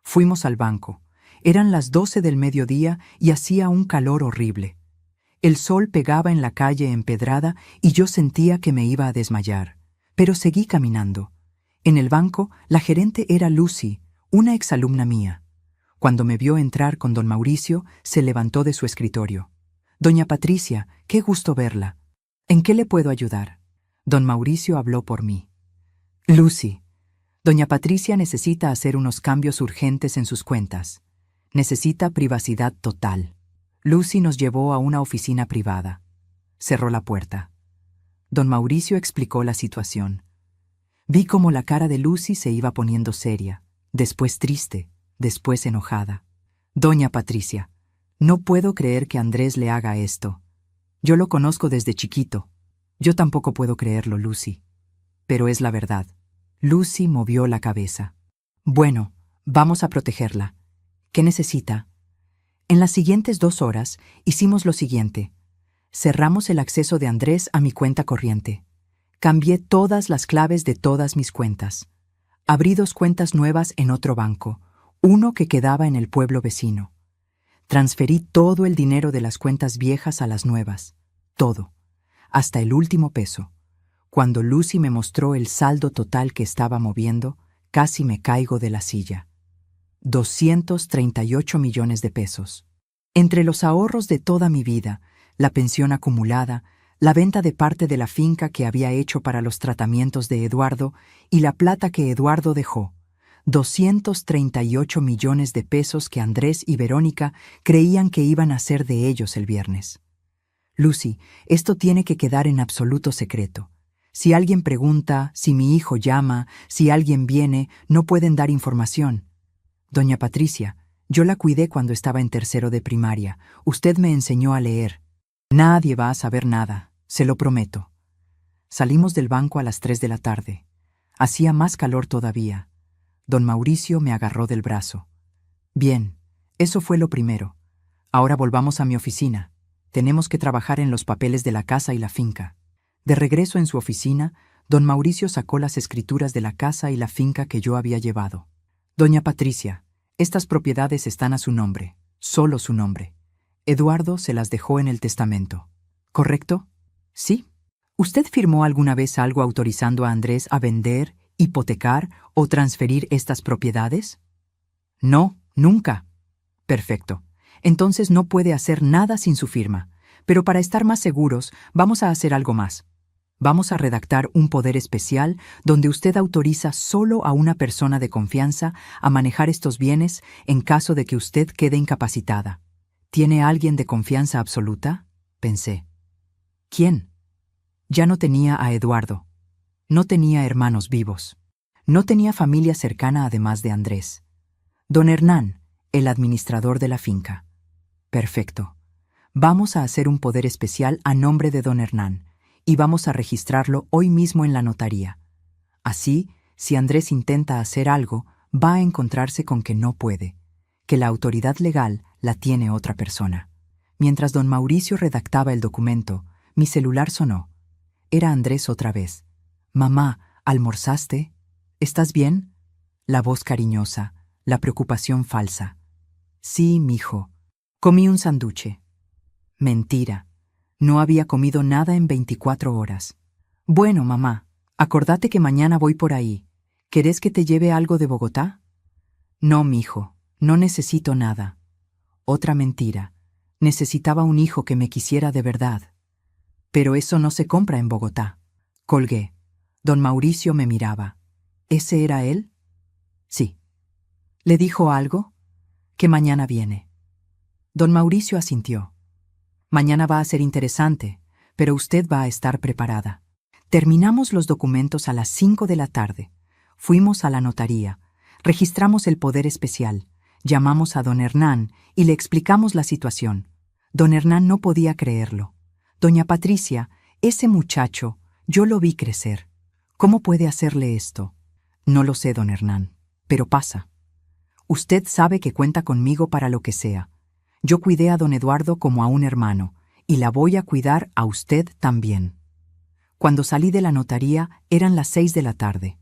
Fuimos al banco. Eran las 12 del mediodía y hacía un calor horrible. El sol pegaba en la calle empedrada y yo sentía que me iba a desmayar. Pero seguí caminando. En el banco, la gerente era Lucy, una exalumna mía. Cuando me vio entrar con don Mauricio, se levantó de su escritorio. Doña Patricia, qué gusto verla. ¿En qué le puedo ayudar? Don Mauricio habló por mí. Lucy, doña Patricia necesita hacer unos cambios urgentes en sus cuentas. Necesita privacidad total. Lucy nos llevó a una oficina privada. Cerró la puerta. Don Mauricio explicó la situación. Vi cómo la cara de Lucy se iba poniendo seria, después triste, después enojada. Doña Patricia, no puedo creer que Andrés le haga esto. Yo lo conozco desde chiquito. Yo tampoco puedo creerlo, Lucy. Pero es la verdad. Lucy movió la cabeza. Bueno, vamos a protegerla. ¿Qué necesita? En las siguientes 2 horas hicimos lo siguiente. Cerramos el acceso de Andrés a mi cuenta corriente. Cambié todas las claves de todas mis cuentas. Abrí 2 cuentas nuevas en otro banco, uno que quedaba en el pueblo vecino. Transferí todo el dinero de las cuentas viejas a las nuevas. Todo. Hasta el último peso. Cuando Lucy me mostró el saldo total que estaba moviendo, casi me caigo de la silla. 238 millones de pesos. Entre los ahorros de toda mi vida, la pensión acumulada, la venta de parte de la finca que había hecho para los tratamientos de Eduardo y la plata que Eduardo dejó, 238 millones de pesos que Andrés y Verónica creían que iban a ser de ellos el viernes. Lucy, esto tiene que quedar en absoluto secreto. Si alguien pregunta, si mi hijo llama, si alguien viene, no pueden dar información. Doña Patricia, yo la cuidé cuando estaba en 3º de primaria. Usted me enseñó a leer. Nadie va a saber nada, se lo prometo. Salimos del banco a las 3 de la tarde. Hacía más calor todavía. Don Mauricio me agarró del brazo. Bien, eso fue lo primero. Ahora volvamos a mi oficina. Tenemos que trabajar en los papeles de la casa y la finca. De regreso en su oficina, don Mauricio sacó las escrituras de la casa y la finca que yo había llevado. Doña Patricia, estas propiedades están a su nombre, solo su nombre. Eduardo se las dejó en el testamento. ¿Correcto? Sí. ¿Usted firmó alguna vez algo autorizando a Andrés a vender, hipotecar o transferir estas propiedades? No, nunca. Perfecto. Entonces no puede hacer nada sin su firma. Pero para estar más seguros, vamos a hacer algo más. Vamos a redactar un poder especial donde usted autoriza solo a una persona de confianza a manejar estos bienes en caso de que usted quede incapacitada. ¿Tiene alguien de confianza absoluta? Pensé. ¿Quién? Ya no tenía a Eduardo. No tenía hermanos vivos. No tenía familia cercana además de Andrés. Don Hernán, el administrador de la finca. Perfecto. Vamos a hacer un poder especial a nombre de don Hernán y vamos a registrarlo hoy mismo en la notaría. Así, si Andrés intenta hacer algo, va a encontrarse con que no puede, que la autoridad legal la tiene otra persona. Mientras don Mauricio redactaba el documento, mi celular sonó. Era Andrés otra vez. Mamá, ¿almorzaste? ¿Estás bien? La voz cariñosa, la preocupación falsa. Sí, mijo. Comí un sanduche. Mentira. No había comido nada en 24 horas. Bueno, mamá, acordate que mañana voy por ahí. ¿Querés que te lleve algo de Bogotá? No, mijo, no necesito nada. Otra mentira. Necesitaba un hijo que me quisiera de verdad. Pero eso no se compra en Bogotá. Colgué. Don Mauricio me miraba. ¿Ese era él? Sí. ¿Le dijo algo? Que mañana viene. Don Mauricio asintió. Mañana va a ser interesante, pero usted va a estar preparada. Terminamos los documentos a las 5 de la tarde. Fuimos a la notaría. Registramos el poder especial. Llamamos a don Hernán y le explicamos la situación. Don Hernán no podía creerlo. Doña Patricia, ese muchacho, yo lo vi crecer. ¿Cómo puede hacerle esto? No lo sé, don Hernán, pero pasa. Usted sabe que cuenta conmigo para lo que sea. Yo cuidé a don Eduardo como a un hermano, y la voy a cuidar a usted también. Cuando salí de la notaría eran las 6 de la tarde.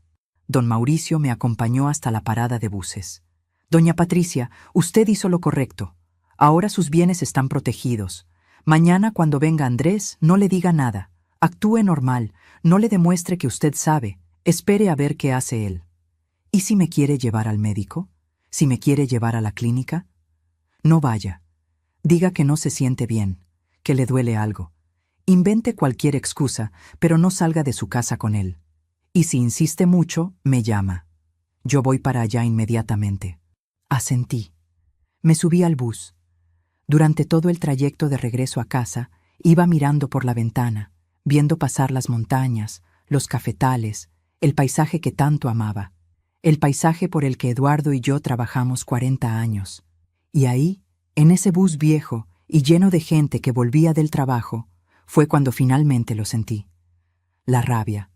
Don Mauricio me acompañó hasta la parada de buses. Doña Patricia, usted hizo lo correcto. Ahora sus bienes están protegidos. Mañana cuando venga Andrés, no le diga nada. Actúe normal, no le demuestre que usted sabe. Espere a ver qué hace él. ¿Y si me quiere llevar al médico? ¿Si me quiere llevar a la clínica? No vaya. Diga que no se siente bien, que le duele algo. Invente cualquier excusa, pero no salga de su casa con él. Y si insiste mucho, me llama. Yo voy para allá inmediatamente. Asentí. Me subí al bus. Durante todo el trayecto de regreso a casa, iba mirando por la ventana, viendo pasar las montañas, los cafetales, el paisaje que tanto amaba, el paisaje por el que Eduardo y yo trabajamos 40 años. Y ahí, en ese bus viejo y lleno de gente que volvía del trabajo, fue cuando finalmente lo sentí. La rabia,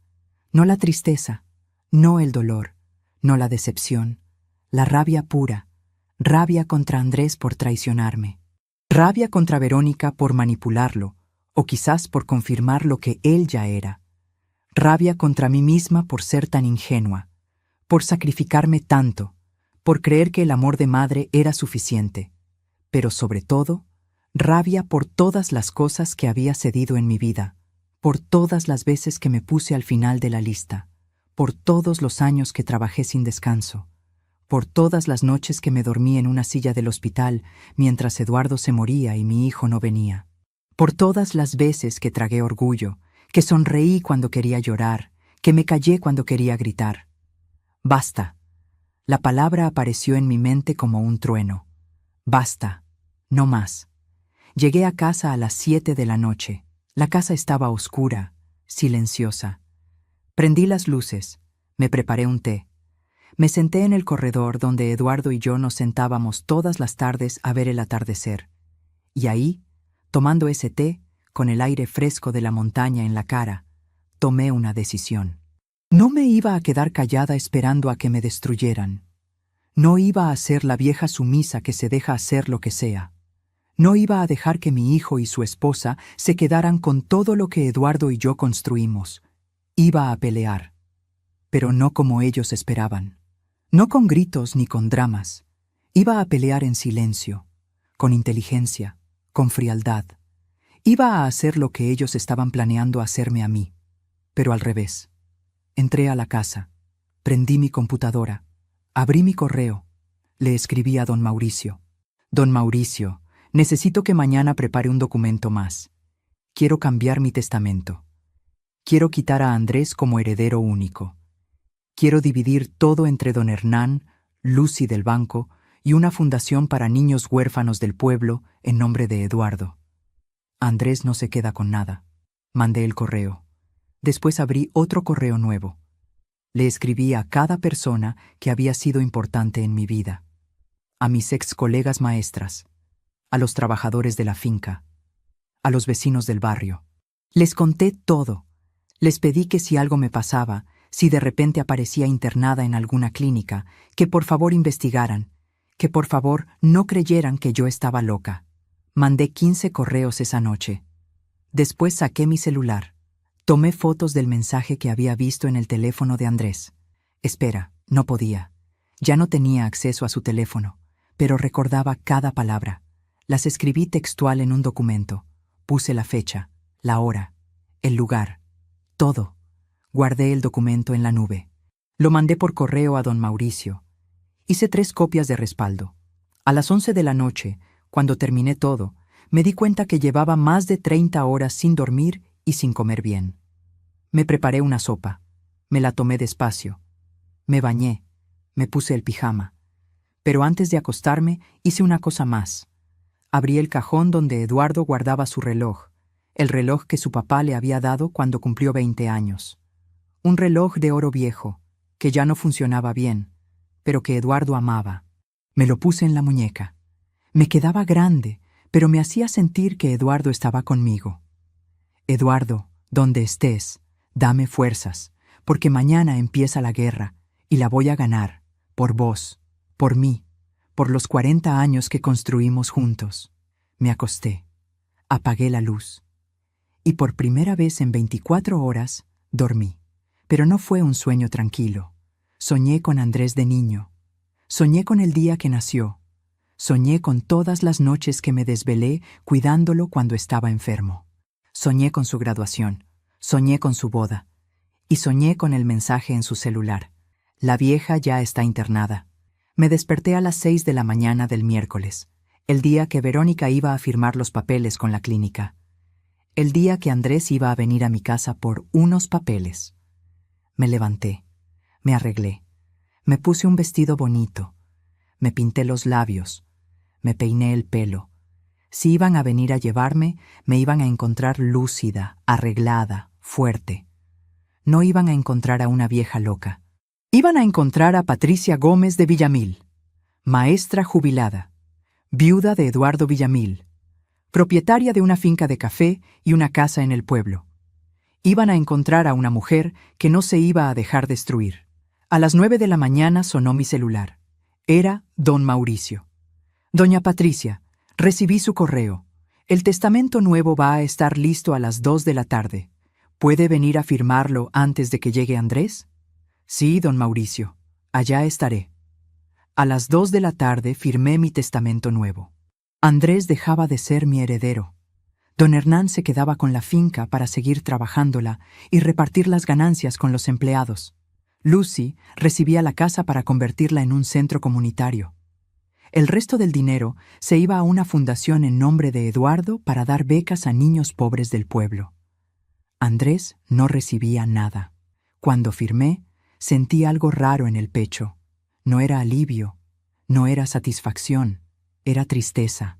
no la tristeza, no el dolor, no la decepción, la rabia pura, rabia contra Andrés por traicionarme, rabia contra Verónica por manipularlo, o quizás por confirmar lo que él ya era, rabia contra mí misma por ser tan ingenua, por sacrificarme tanto, por creer que el amor de madre era suficiente, pero sobre todo, rabia por todas las cosas que había cedido en mi vida, por todas las veces que me puse al final de la lista, por todos los años que trabajé sin descanso, por todas las noches que me dormí en una silla del hospital mientras Eduardo se moría y mi hijo no venía, por todas las veces que tragué orgullo, que sonreí cuando quería llorar, que me callé cuando quería gritar. Basta. La palabra apareció en mi mente como un trueno. Basta. No más. Llegué a casa a las 7 de la noche. La casa estaba oscura, silenciosa. Prendí las luces, me preparé un té. Me senté en el corredor donde Eduardo y yo nos sentábamos todas las tardes a ver el atardecer. Y ahí, tomando ese té, con el aire fresco de la montaña en la cara, tomé una decisión. No me iba a quedar callada esperando a que me destruyeran. No iba a ser la vieja sumisa que se deja hacer lo que sea. No iba a dejar que mi hijo y su esposa se quedaran con todo lo que Eduardo y yo construimos. Iba a pelear, pero no como ellos esperaban. No con gritos ni con dramas. Iba a pelear en silencio, con inteligencia, con frialdad. Iba a hacer lo que ellos estaban planeando hacerme a mí, pero al revés. Entré a la casa, prendí mi computadora, abrí mi correo, le escribí a don Mauricio. Don Mauricio, necesito que mañana prepare un documento más. Quiero cambiar mi testamento. Quiero quitar a Andrés como heredero único. Quiero dividir todo entre don Hernán, Lucy del banco y una fundación para niños huérfanos del pueblo en nombre de Eduardo. Andrés no se queda con nada. Mandé el correo. Después abrí otro correo nuevo. Le escribí a cada persona que había sido importante en mi vida. A mis ex colegas maestras, a los trabajadores de la finca, a los vecinos del barrio. Les conté todo. Les pedí que si algo me pasaba, si de repente aparecía internada en alguna clínica, que por favor investigaran, que por favor no creyeran que yo estaba loca. Mandé 15 correos esa noche. Después saqué mi celular. Tomé fotos del mensaje que había visto en el teléfono de Andrés. Espera, no podía. Ya no tenía acceso a su teléfono, pero recordaba cada palabra. Las escribí textual en un documento. Puse la fecha, la hora, el lugar, todo. Guardé el documento en la nube. Lo mandé por correo a don Mauricio. Hice 3 copias de respaldo. A las 11 de la noche, cuando terminé todo, me di cuenta que llevaba más de 30 horas sin dormir y sin comer bien. Me preparé una sopa. Me la tomé despacio. Me bañé. Me puse el pijama. Pero antes de acostarme, hice una cosa más. Abrí el cajón donde Eduardo guardaba su reloj, el reloj que su papá le había dado cuando cumplió 20 años. Un reloj de oro viejo, que ya no funcionaba bien, pero que Eduardo amaba. Me lo puse en la muñeca. Me quedaba grande, pero me hacía sentir que Eduardo estaba conmigo. Eduardo, donde estés, dame fuerzas, porque mañana empieza la guerra, y la voy a ganar, por vos, por mí, por los 40 años que construimos juntos. Me acosté, apagué la luz, y por primera vez en 24 horas dormí. Pero no fue un sueño tranquilo. Soñé con Andrés de niño. Soñé con el día que nació. Soñé con todas las noches que me desvelé cuidándolo cuando estaba enfermo. Soñé con su graduación. Soñé con su boda. Y soñé con el mensaje en su celular. La vieja ya está internada. Me desperté a las 6 de la mañana del miércoles, el día que Verónica iba a firmar los papeles con la clínica. El día que Andrés iba a venir a mi casa por unos papeles. Me levanté, me arreglé, me puse un vestido bonito, me pinté los labios, me peiné el pelo. Si iban a venir a llevarme, me iban a encontrar lúcida, arreglada, fuerte. No iban a encontrar a una vieja loca. Iban a encontrar a Patricia Gómez de Villamil, maestra jubilada, viuda de Eduardo Villamil, propietaria de una finca de café y una casa en el pueblo. Iban a encontrar a una mujer que no se iba a dejar destruir. A las 9 de la mañana sonó mi celular. Era don Mauricio. Doña Patricia, recibí su correo. El testamento nuevo va a estar listo a las 2 de la tarde. ¿Puede venir a firmarlo antes de que llegue Andrés? Sí, don Mauricio. Allá estaré. A las 2 de la tarde firmé mi testamento nuevo. Andrés dejaba de ser mi heredero. Don Hernán se quedaba con la finca para seguir trabajándola y repartir las ganancias con los empleados. Lucy recibía la casa para convertirla en un centro comunitario. El resto del dinero se iba a una fundación en nombre de Eduardo para dar becas a niños pobres del pueblo. Andrés no recibía nada. Cuando firmé, sentí algo raro en el pecho. No era alivio, no era satisfacción, era tristeza.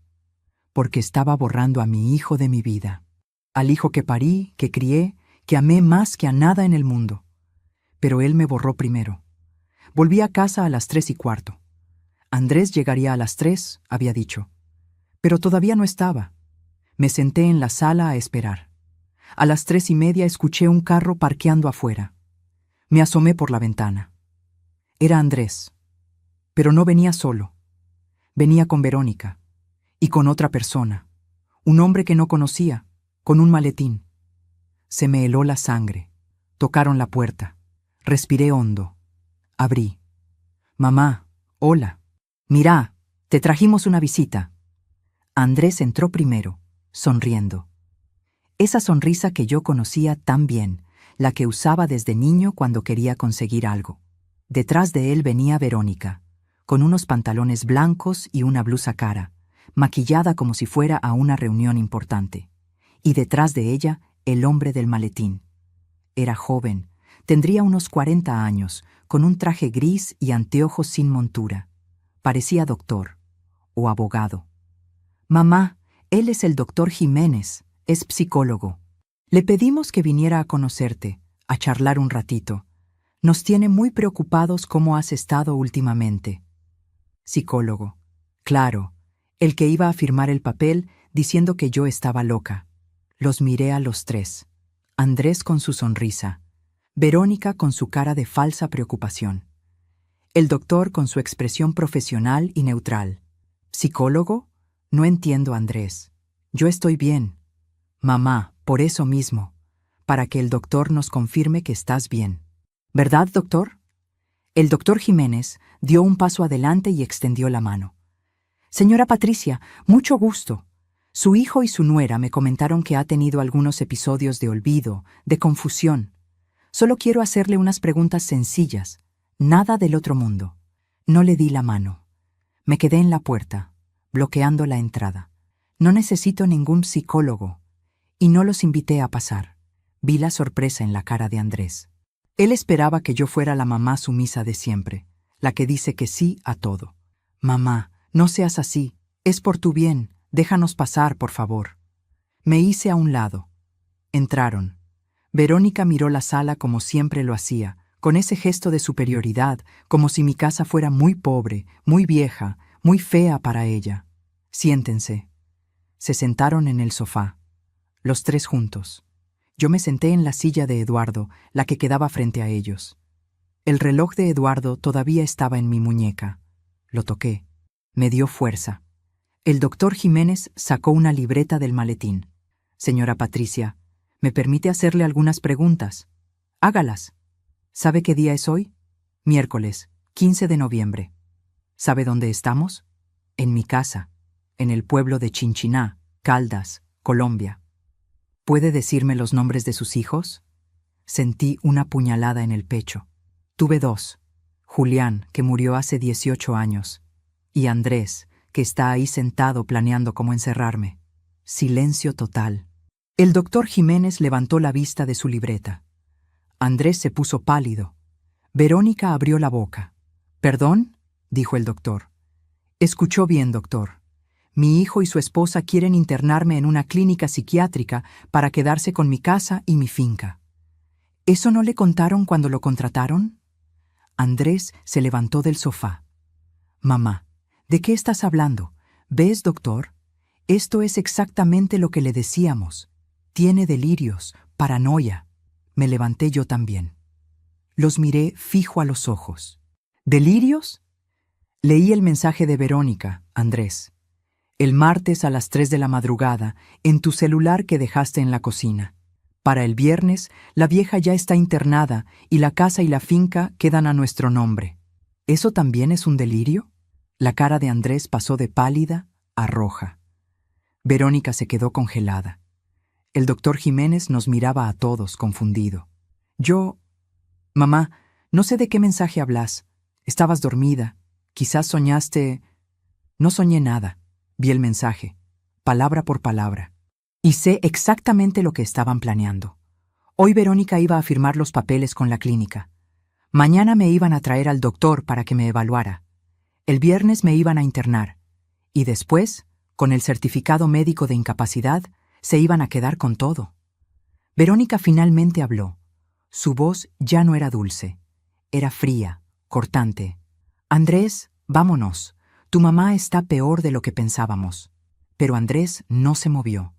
Porque estaba borrando a mi hijo de mi vida, al hijo que parí, que crié, que amé más que a nada en el mundo. Pero él me borró primero. Volví a casa a las 3:15. Andrés llegaría a las 3, había dicho. Pero todavía no estaba. Me senté en la sala a esperar. A las 3:30 escuché un carro parqueando afuera. Me asomé por la ventana. Era Andrés. Pero no venía solo. Venía con Verónica. Y con otra persona, un hombre que no conocía, con un maletín. Se me heló la sangre. Tocaron la puerta. Respiré hondo. Abrí. Mamá, hola. Mirá, te trajimos una visita. Andrés entró primero, sonriendo. Esa sonrisa que yo conocía tan bien, la que usaba desde niño cuando quería conseguir algo. Detrás de él venía Verónica, con unos pantalones blancos y una blusa cara, maquillada como si fuera a una reunión importante. Y detrás de ella, el hombre del maletín. Era joven, tendría unos 40 años, con un traje gris y anteojos sin montura. Parecía doctor o abogado. Mamá, él es el doctor Jiménez, es psicólogo. Le pedimos que viniera a conocerte, a charlar un ratito. Nos tiene muy preocupados cómo has estado últimamente. Psicólogo. Claro. El que iba a firmar el papel diciendo que yo estaba loca. Los miré a los tres. Andrés con su sonrisa. Verónica con su cara de falsa preocupación. El doctor con su expresión profesional y neutral. ¿Psicólogo? No entiendo, Andrés. Yo estoy bien. Mamá, por eso mismo. Para que el doctor nos confirme que estás bien. ¿Verdad, doctor? El doctor Jiménez dio un paso adelante y extendió la mano. Señora Patricia, mucho gusto. Su hijo y su nuera me comentaron que ha tenido algunos episodios de olvido, de confusión. Solo quiero hacerle unas preguntas sencillas, nada del otro mundo. No le di la mano. Me quedé en la puerta, bloqueando la entrada. No necesito ningún psicólogo. Y no los invité a pasar. Vi la sorpresa en la cara de Andrés. Él esperaba que yo fuera la mamá sumisa de siempre, la que dice que sí a todo. Mamá, no seas así, es por tu bien, déjanos pasar, por favor. Me hice a un lado. Entraron. Verónica miró la sala como siempre lo hacía, con ese gesto de superioridad, como si mi casa fuera muy pobre, muy vieja, muy fea para ella. Siéntense. Se sentaron en el sofá, los tres juntos. Yo me senté en la silla de Eduardo, la que quedaba frente a ellos. El reloj de Eduardo todavía estaba en mi muñeca. Lo toqué. Me dio fuerza. El doctor Jiménez sacó una libreta del maletín. Señora Patricia, ¿me permite hacerle algunas preguntas? Hágalas. ¿Sabe qué día es hoy? Miércoles, 15 de noviembre. ¿Sabe dónde estamos? En mi casa, en el pueblo de Chinchiná, Caldas, Colombia. ¿Puede decirme los nombres de sus hijos? Sentí una puñalada en el pecho. Tuve dos. Julián, que murió hace 18 años, y Andrés, que está ahí sentado planeando cómo encerrarme. Silencio total. El doctor Jiménez levantó la vista de su libreta. Andrés se puso pálido. Verónica abrió la boca. «¿Perdón?», dijo el doctor. «Escuchó bien, doctor. Mi hijo y su esposa quieren internarme en una clínica psiquiátrica para quedarse con mi casa y mi finca». ¿Eso no le contaron cuando lo contrataron? Andrés se levantó del sofá. «Mamá, ¿de qué estás hablando? ¿Ves, doctor? Esto es exactamente lo que le decíamos. Tiene delirios, paranoia». Me levanté yo también. Los miré fijo a los ojos. ¿Delirios? Leí el mensaje de Verónica, Andrés. El martes a las 3 de la madrugada, en tu celular que dejaste en la cocina. Para el viernes, la vieja ya está internada y la casa y la finca quedan a nuestro nombre. ¿Eso también es un delirio? La cara de Andrés pasó de pálida a roja. Verónica se quedó congelada. El doctor Jiménez nos miraba a todos, confundido. Yo... Mamá, no sé de qué mensaje hablas. Estabas dormida. Quizás soñaste... No soñé nada. Vi el mensaje, palabra por palabra. Y sé exactamente lo que estaban planeando. Hoy Verónica iba a firmar los papeles con la clínica. Mañana me iban a traer al doctor para que me evaluara. El viernes me iban a internar. Y después, con el certificado médico de incapacidad, se iban a quedar con todo. Verónica finalmente habló. Su voz ya no era dulce. Era fría, cortante. «Andrés, vámonos. Tu mamá está peor de lo que pensábamos». Pero Andrés no se movió.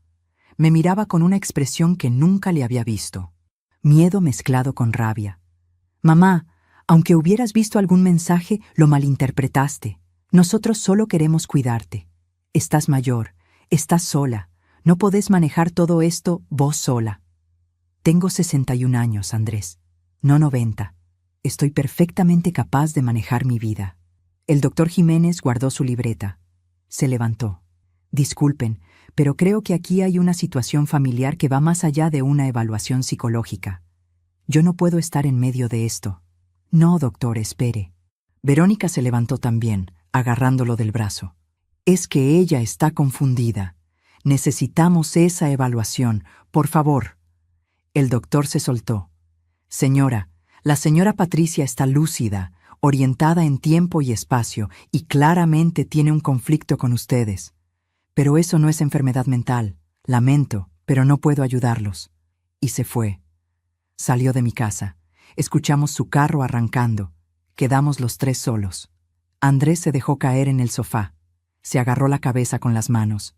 Me miraba con una expresión que nunca le había visto. Miedo mezclado con rabia. «Mamá, aunque hubieras visto algún mensaje, lo malinterpretaste. Nosotros solo queremos cuidarte. Estás mayor, estás sola. No podés manejar todo esto vos sola». Tengo 61 años, Andrés, no 90. Estoy perfectamente capaz de manejar mi vida. El doctor Jiménez guardó su libreta. Se levantó. Disculpen, pero creo que aquí hay una situación familiar que va más allá de una evaluación psicológica. Yo no puedo estar en medio de esto. No, doctor, espere. Verónica se levantó también, agarrándolo del brazo. Es que ella está confundida. Necesitamos esa evaluación, por favor. El doctor se soltó. Señora, la señora Patricia está lúcida, orientada en tiempo y espacio, y claramente tiene un conflicto con ustedes. Pero eso no es enfermedad mental. Lamento, pero no puedo ayudarlos. Y se fue. Salió de mi casa. Escuchamos su carro arrancando. Quedamos los tres solos. Andrés se dejó caer en el sofá. Se agarró la cabeza con las manos.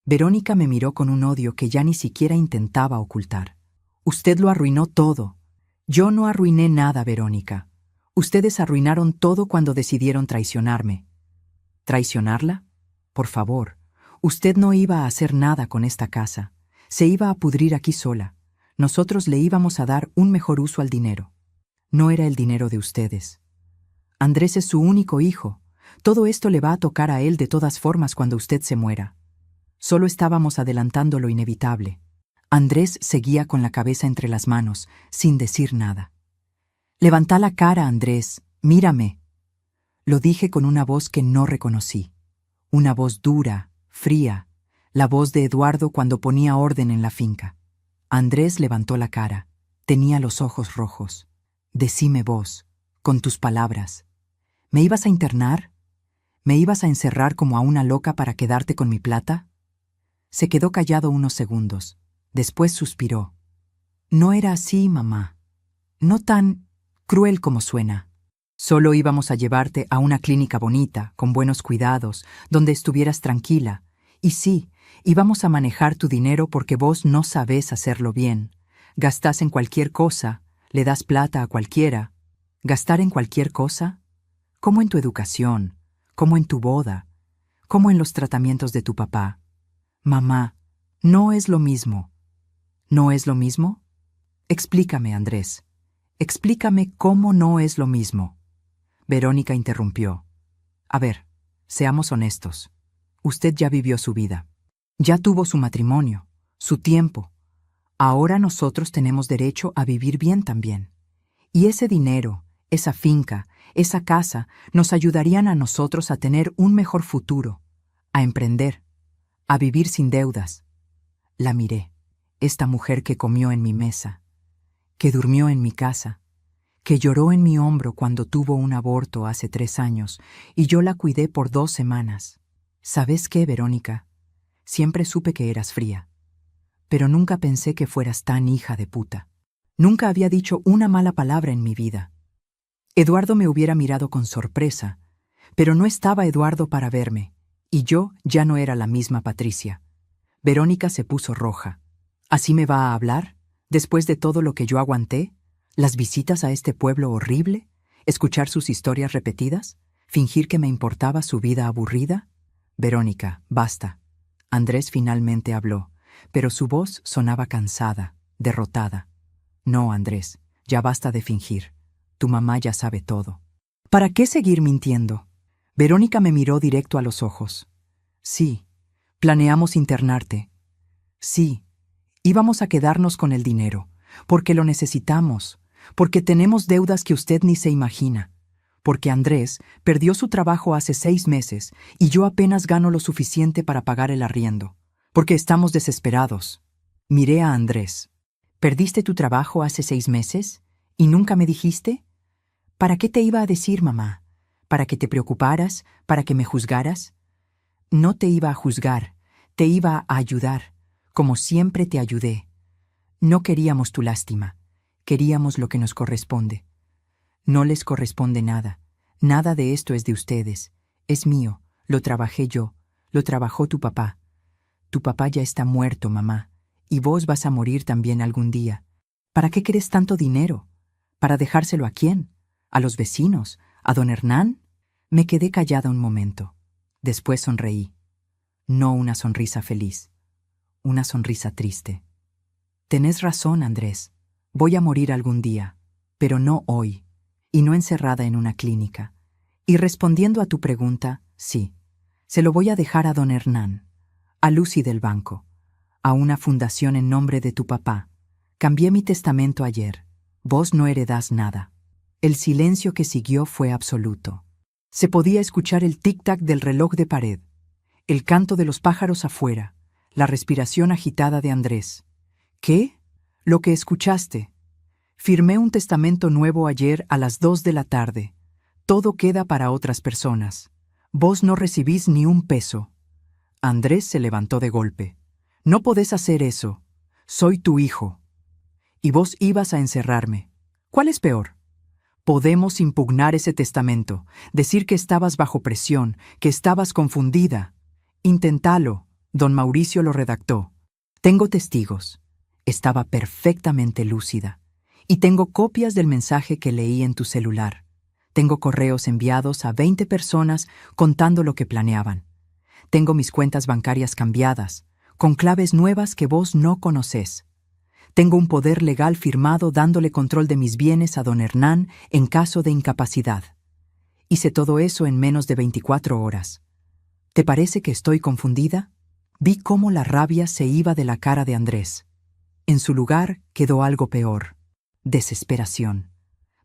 Verónica me miró con un odio que ya ni siquiera intentaba ocultar. «Usted lo arruinó todo». «Yo no arruiné nada, Verónica. Ustedes arruinaron todo cuando decidieron traicionarme». ¿Traicionarla? Por favor. Usted no iba a hacer nada con esta casa. Se iba a pudrir aquí sola. Nosotros le íbamos a dar un mejor uso al dinero. No era el dinero de ustedes. Andrés es su único hijo. Todo esto le va a tocar a él de todas formas cuando usted se muera. Solo estábamos adelantando lo inevitable. Andrés seguía con la cabeza entre las manos, sin decir nada. «Levanta la cara, Andrés. Mírame». Lo dije con una voz que no reconocí. Una voz dura, fría, la voz de Eduardo cuando ponía orden en la finca. Andrés levantó la cara. Tenía los ojos rojos. Decime vos, con tus palabras. ¿Me ibas a internar? ¿Me ibas a encerrar como a una loca para quedarte con mi plata? Se quedó callado unos segundos. Después suspiró. No era así, mamá. No tan cruel como suena. Solo íbamos a llevarte a una clínica bonita, con buenos cuidados, donde estuvieras tranquila. Y sí, íbamos a manejar tu dinero porque vos no sabés hacerlo bien. Gastás en cualquier cosa, le das plata a cualquiera. ¿Gastar en cualquier cosa? ¿Cómo en tu educación? ¿Cómo en tu boda? ¿Cómo en los tratamientos de tu papá? Mamá, no es lo mismo. ¿No es lo mismo? Explícame, Andrés. Explícame cómo no es lo mismo. Verónica interrumpió. A ver, seamos honestos. Usted ya vivió su vida. Ya tuvo su matrimonio, su tiempo. Ahora nosotros tenemos derecho a vivir bien también. Y ese dinero, esa finca, esa casa, nos ayudarían a nosotros a tener un mejor futuro, a emprender, a vivir sin deudas. La miré, esta mujer que comió en mi mesa, que durmió en mi casa, que lloró en mi hombro cuando tuvo un aborto hace 3 años y yo la cuidé por 2 semanas. ¿Sabes qué, Verónica? Siempre supe que eras fría, pero nunca pensé que fueras tan hija de puta. Nunca había dicho una mala palabra en mi vida. Eduardo me hubiera mirado con sorpresa, pero no estaba Eduardo para verme, y yo ya no era la misma Patricia. Verónica se puso roja. ¿Así me va a hablar? ¿Después de todo lo que yo aguanté? ¿Las visitas a este pueblo horrible? ¿Escuchar sus historias repetidas? ¿Fingir que me importaba su vida aburrida? Verónica, basta. Andrés finalmente habló, pero su voz sonaba cansada, derrotada. No, Andrés, ya basta de fingir. Tu mamá ya sabe todo. ¿Para qué seguir mintiendo? Verónica me miró directo a los ojos. Sí, planeamos internarte. Sí, íbamos a quedarnos con el dinero, porque lo necesitamos, porque tenemos deudas que usted ni se imagina, porque Andrés perdió su trabajo hace 6 meses y yo apenas gano lo suficiente para pagar el arriendo, porque estamos desesperados. Miré a Andrés. ¿Perdiste tu trabajo hace 6 meses? ¿Y nunca me dijiste? ¿Para qué te iba a decir, mamá? ¿Para que te preocuparas? ¿Para que me juzgaras? No te iba a juzgar, te iba a ayudar, como siempre te ayudé. No queríamos tu lástima, queríamos lo que nos corresponde. No les corresponde nada, nada de esto es de ustedes, es mío, lo trabajé yo, lo trabajó tu papá. Tu papá ya está muerto, mamá, y vos vas a morir también algún día. ¿Para qué querés tanto dinero? ¿Para dejárselo a quién? ¿A los vecinos? ¿A don Hernán? Me quedé callada un momento. Después sonreí. No una sonrisa feliz, una sonrisa triste. Tenés razón, Andrés. Voy a morir algún día, pero no hoy, y no encerrada en una clínica. Y respondiendo a tu pregunta, sí, se lo voy a dejar a don Hernán, a Lucy del banco, a una fundación en nombre de tu papá. Cambié mi testamento ayer. Vos no heredás nada. El silencio que siguió fue absoluto. Se podía escuchar el tic-tac del reloj de pared, el canto de los pájaros afuera, la respiración agitada de Andrés. ¿Qué? Lo que escuchaste. Firmé un testamento nuevo ayer a las 2 de la tarde. Todo queda para otras personas. Vos no recibís ni un peso. Andrés se levantó de golpe. No podés hacer eso. Soy tu hijo. Y vos ibas a encerrarme. ¿Cuál es peor? Podemos impugnar ese testamento, decir que estabas bajo presión, que estabas confundida. Intentalo. Don Mauricio lo redactó. Tengo testigos. Estaba perfectamente lúcida. Y tengo copias del mensaje que leí en tu celular. Tengo correos enviados a 20 personas contando lo que planeaban. Tengo mis cuentas bancarias cambiadas, con claves nuevas que vos no conocés. Tengo un poder legal firmado dándole control de mis bienes a don Hernán en caso de incapacidad. Hice todo eso en menos de 24 horas. ¿Te parece que estoy confundida? Vi cómo la rabia se iba de la cara de Andrés. En su lugar quedó algo peor: desesperación.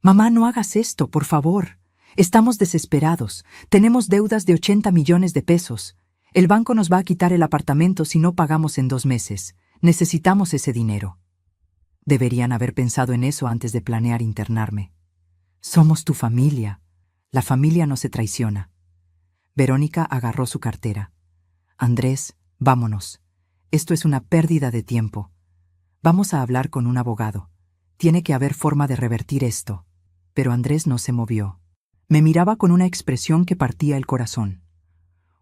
Mamá, no hagas esto, por favor. Estamos desesperados. Tenemos deudas de 80 millones de pesos. El banco nos va a quitar el apartamento si no pagamos en 2 meses. Necesitamos ese dinero. Deberían haber pensado en eso antes de planear internarme. Somos tu familia. La familia no se traiciona. Verónica agarró su cartera. Andrés, vámonos. Esto es una pérdida de tiempo. Vamos a hablar con un abogado. Tiene que haber forma de revertir esto. Pero Andrés no se movió. Me miraba con una expresión que partía el corazón.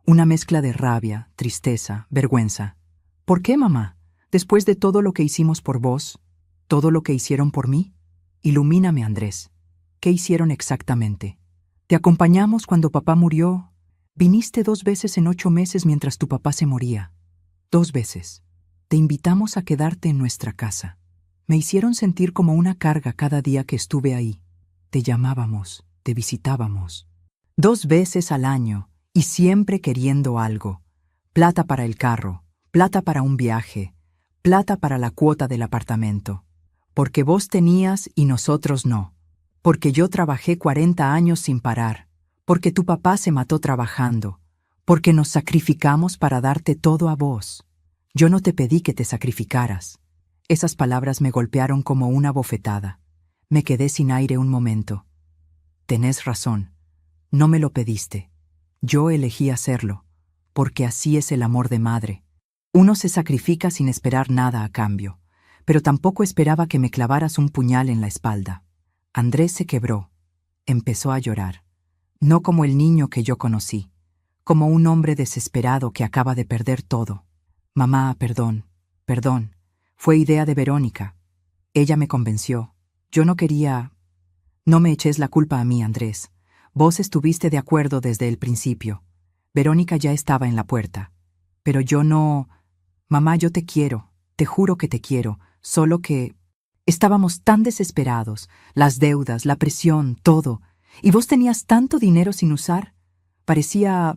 Una mezcla de rabia, tristeza, vergüenza. ¿Por qué, mamá? Después de todo lo que hicimos por vos, todo lo que hicieron por mí. Ilumíname, Andrés. ¿Qué hicieron exactamente? Te acompañamos cuando papá murió. Viniste 2 veces en 8 meses mientras tu papá se moría. 2 veces. Te invitamos a quedarte en nuestra casa. Me hicieron sentir como una carga cada día que estuve ahí. Te llamábamos, te visitábamos. 2 veces al año, y siempre queriendo algo. Plata para el carro, plata para un viaje, plata para la cuota del apartamento. Porque vos tenías y nosotros no. Porque yo trabajé 40 años sin parar. Porque tu papá se mató trabajando. Porque nos sacrificamos para darte todo a vos. Yo no te pedí que te sacrificaras. Esas palabras me golpearon como una bofetada. Me quedé sin aire un momento. Tenés razón. No me lo pediste. Yo elegí hacerlo. Porque así es el amor de madre. Uno se sacrifica sin esperar nada a cambio. Pero tampoco esperaba que me clavaras un puñal en la espalda. Andrés se quebró. Empezó a llorar. No como el niño que yo conocí. Como un hombre desesperado que acaba de perder todo. Mamá, perdón. Fue idea de Verónica. Ella me convenció. Yo no quería... No me eches la culpa a mí, Andrés. Vos estuviste de acuerdo desde el principio. Verónica ya estaba en la puerta. Pero yo no... Mamá, yo te quiero. Te juro que te quiero. Solo que... Estábamos tan desesperados. Las deudas, la presión, todo. Y vos tenías tanto dinero sin usar. Parecía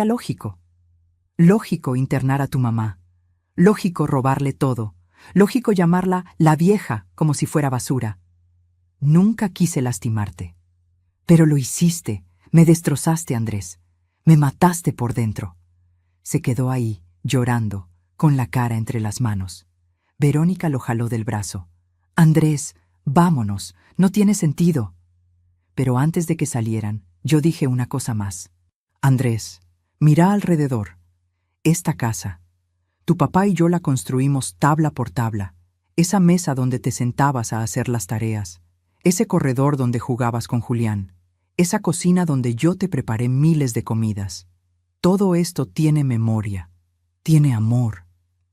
lógico. Lógico internar a tu mamá. Lógico robarle todo. Lógico llamarla la vieja como si fuera basura. Nunca quise lastimarte. Pero lo hiciste. Me destrozaste, Andrés. Me mataste por dentro. Se quedó ahí, llorando, con la cara entre las manos. Verónica lo jaló del brazo. Andrés, vámonos. No tiene sentido. Pero antes de que salieran, yo dije una cosa más. Andrés, mira alrededor. Esta casa. Tu papá y yo la construimos tabla por tabla. Esa mesa donde te sentabas a hacer las tareas. Ese corredor donde jugabas con Julián. Esa cocina donde yo te preparé miles de comidas. Todo esto tiene memoria. Tiene amor.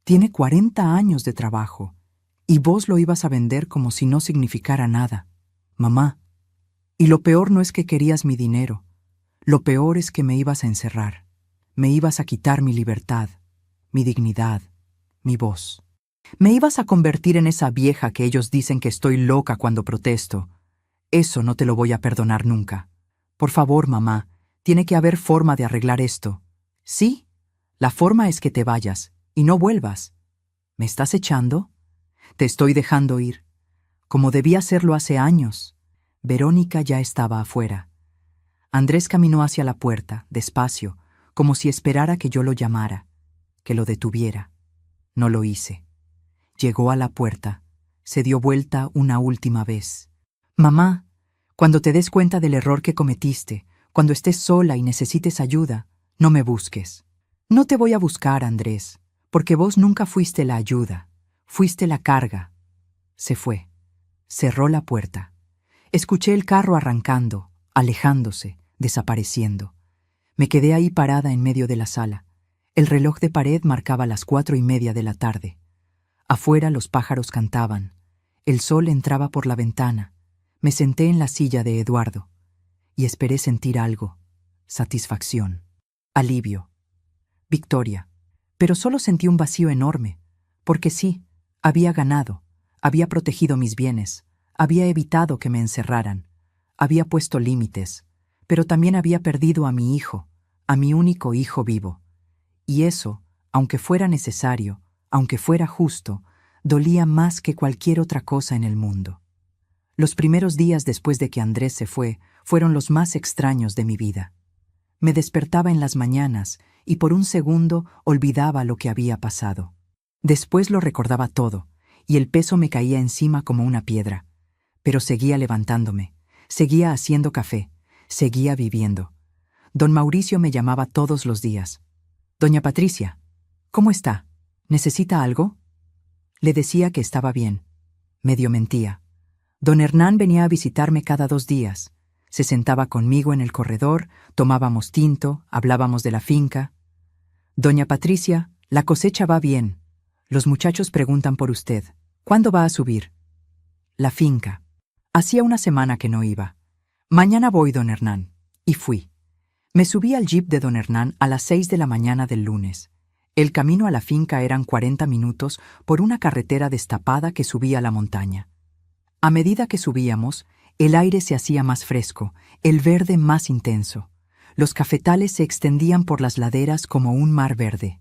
Tiene 40 años de trabajo. Y vos lo ibas a vender como si no significara nada. Mamá. Y lo peor no es que querías mi dinero. Lo peor es que me ibas a encerrar. Me ibas a quitar mi libertad, mi dignidad, mi voz. Me ibas a convertir en esa vieja que ellos dicen que estoy loca cuando protesto. Eso no te lo voy a perdonar nunca. Por favor, mamá, tiene que haber forma de arreglar esto. Sí, la forma es que te vayas y no vuelvas. ¿Me estás echando? Te estoy dejando ir. Como debí hacerlo hace años. Verónica ya estaba afuera. Andrés caminó hacia la puerta, despacio, como si esperara que yo lo llamara, que lo detuviera. No lo hice. Llegó a la puerta, se dio vuelta una última vez. Mamá, cuando te des cuenta del error que cometiste, cuando estés sola y necesites ayuda, no me busques. No te voy a buscar, Andrés, porque vos nunca fuiste la ayuda, fuiste la carga. Se fue. Cerró la puerta. Escuché el carro arrancando, alejándose, desapareciendo. Me quedé ahí parada en medio de la sala. El reloj de pared marcaba las 4:30 de la tarde. Afuera los pájaros cantaban. El sol entraba por la ventana. Me senté en la silla de Eduardo y esperé sentir algo. Satisfacción. Alivio. Victoria. Pero solo sentí un vacío enorme, porque sí, había ganado, había protegido mis bienes, había evitado que me encerraran, había puesto límites, pero también había perdido a mi hijo, a mi único hijo vivo. Y eso, aunque fuera necesario, aunque fuera justo, dolía más que cualquier otra cosa en el mundo. Los primeros días después de que Andrés se fue, fueron los más extraños de mi vida. Me despertaba en las mañanas y por un segundo olvidaba lo que había pasado. Después lo recordaba todo, y el peso me caía encima como una piedra. Pero seguía levantándome, seguía haciendo café, seguía viviendo. Don Mauricio me llamaba todos los días. «Doña Patricia, ¿cómo está? ¿Necesita algo?» Le decía que estaba bien. Medio mentía. Don Hernán venía a visitarme cada 2 días. Se sentaba conmigo en el corredor, tomábamos tinto, hablábamos de la finca. «Doña Patricia, la cosecha va bien. Los muchachos preguntan por usted. ¿Cuándo va a subir?» La finca. Hacía una semana que no iba. «Mañana voy, don Hernán». Y fui. Me subí al jeep de don Hernán a las 6 de la mañana del lunes. El camino a la finca eran 40 minutos por una carretera destapada que subía a la montaña. A medida que subíamos, el aire se hacía más fresco, el verde más intenso. Los cafetales se extendían por las laderas como un mar verde.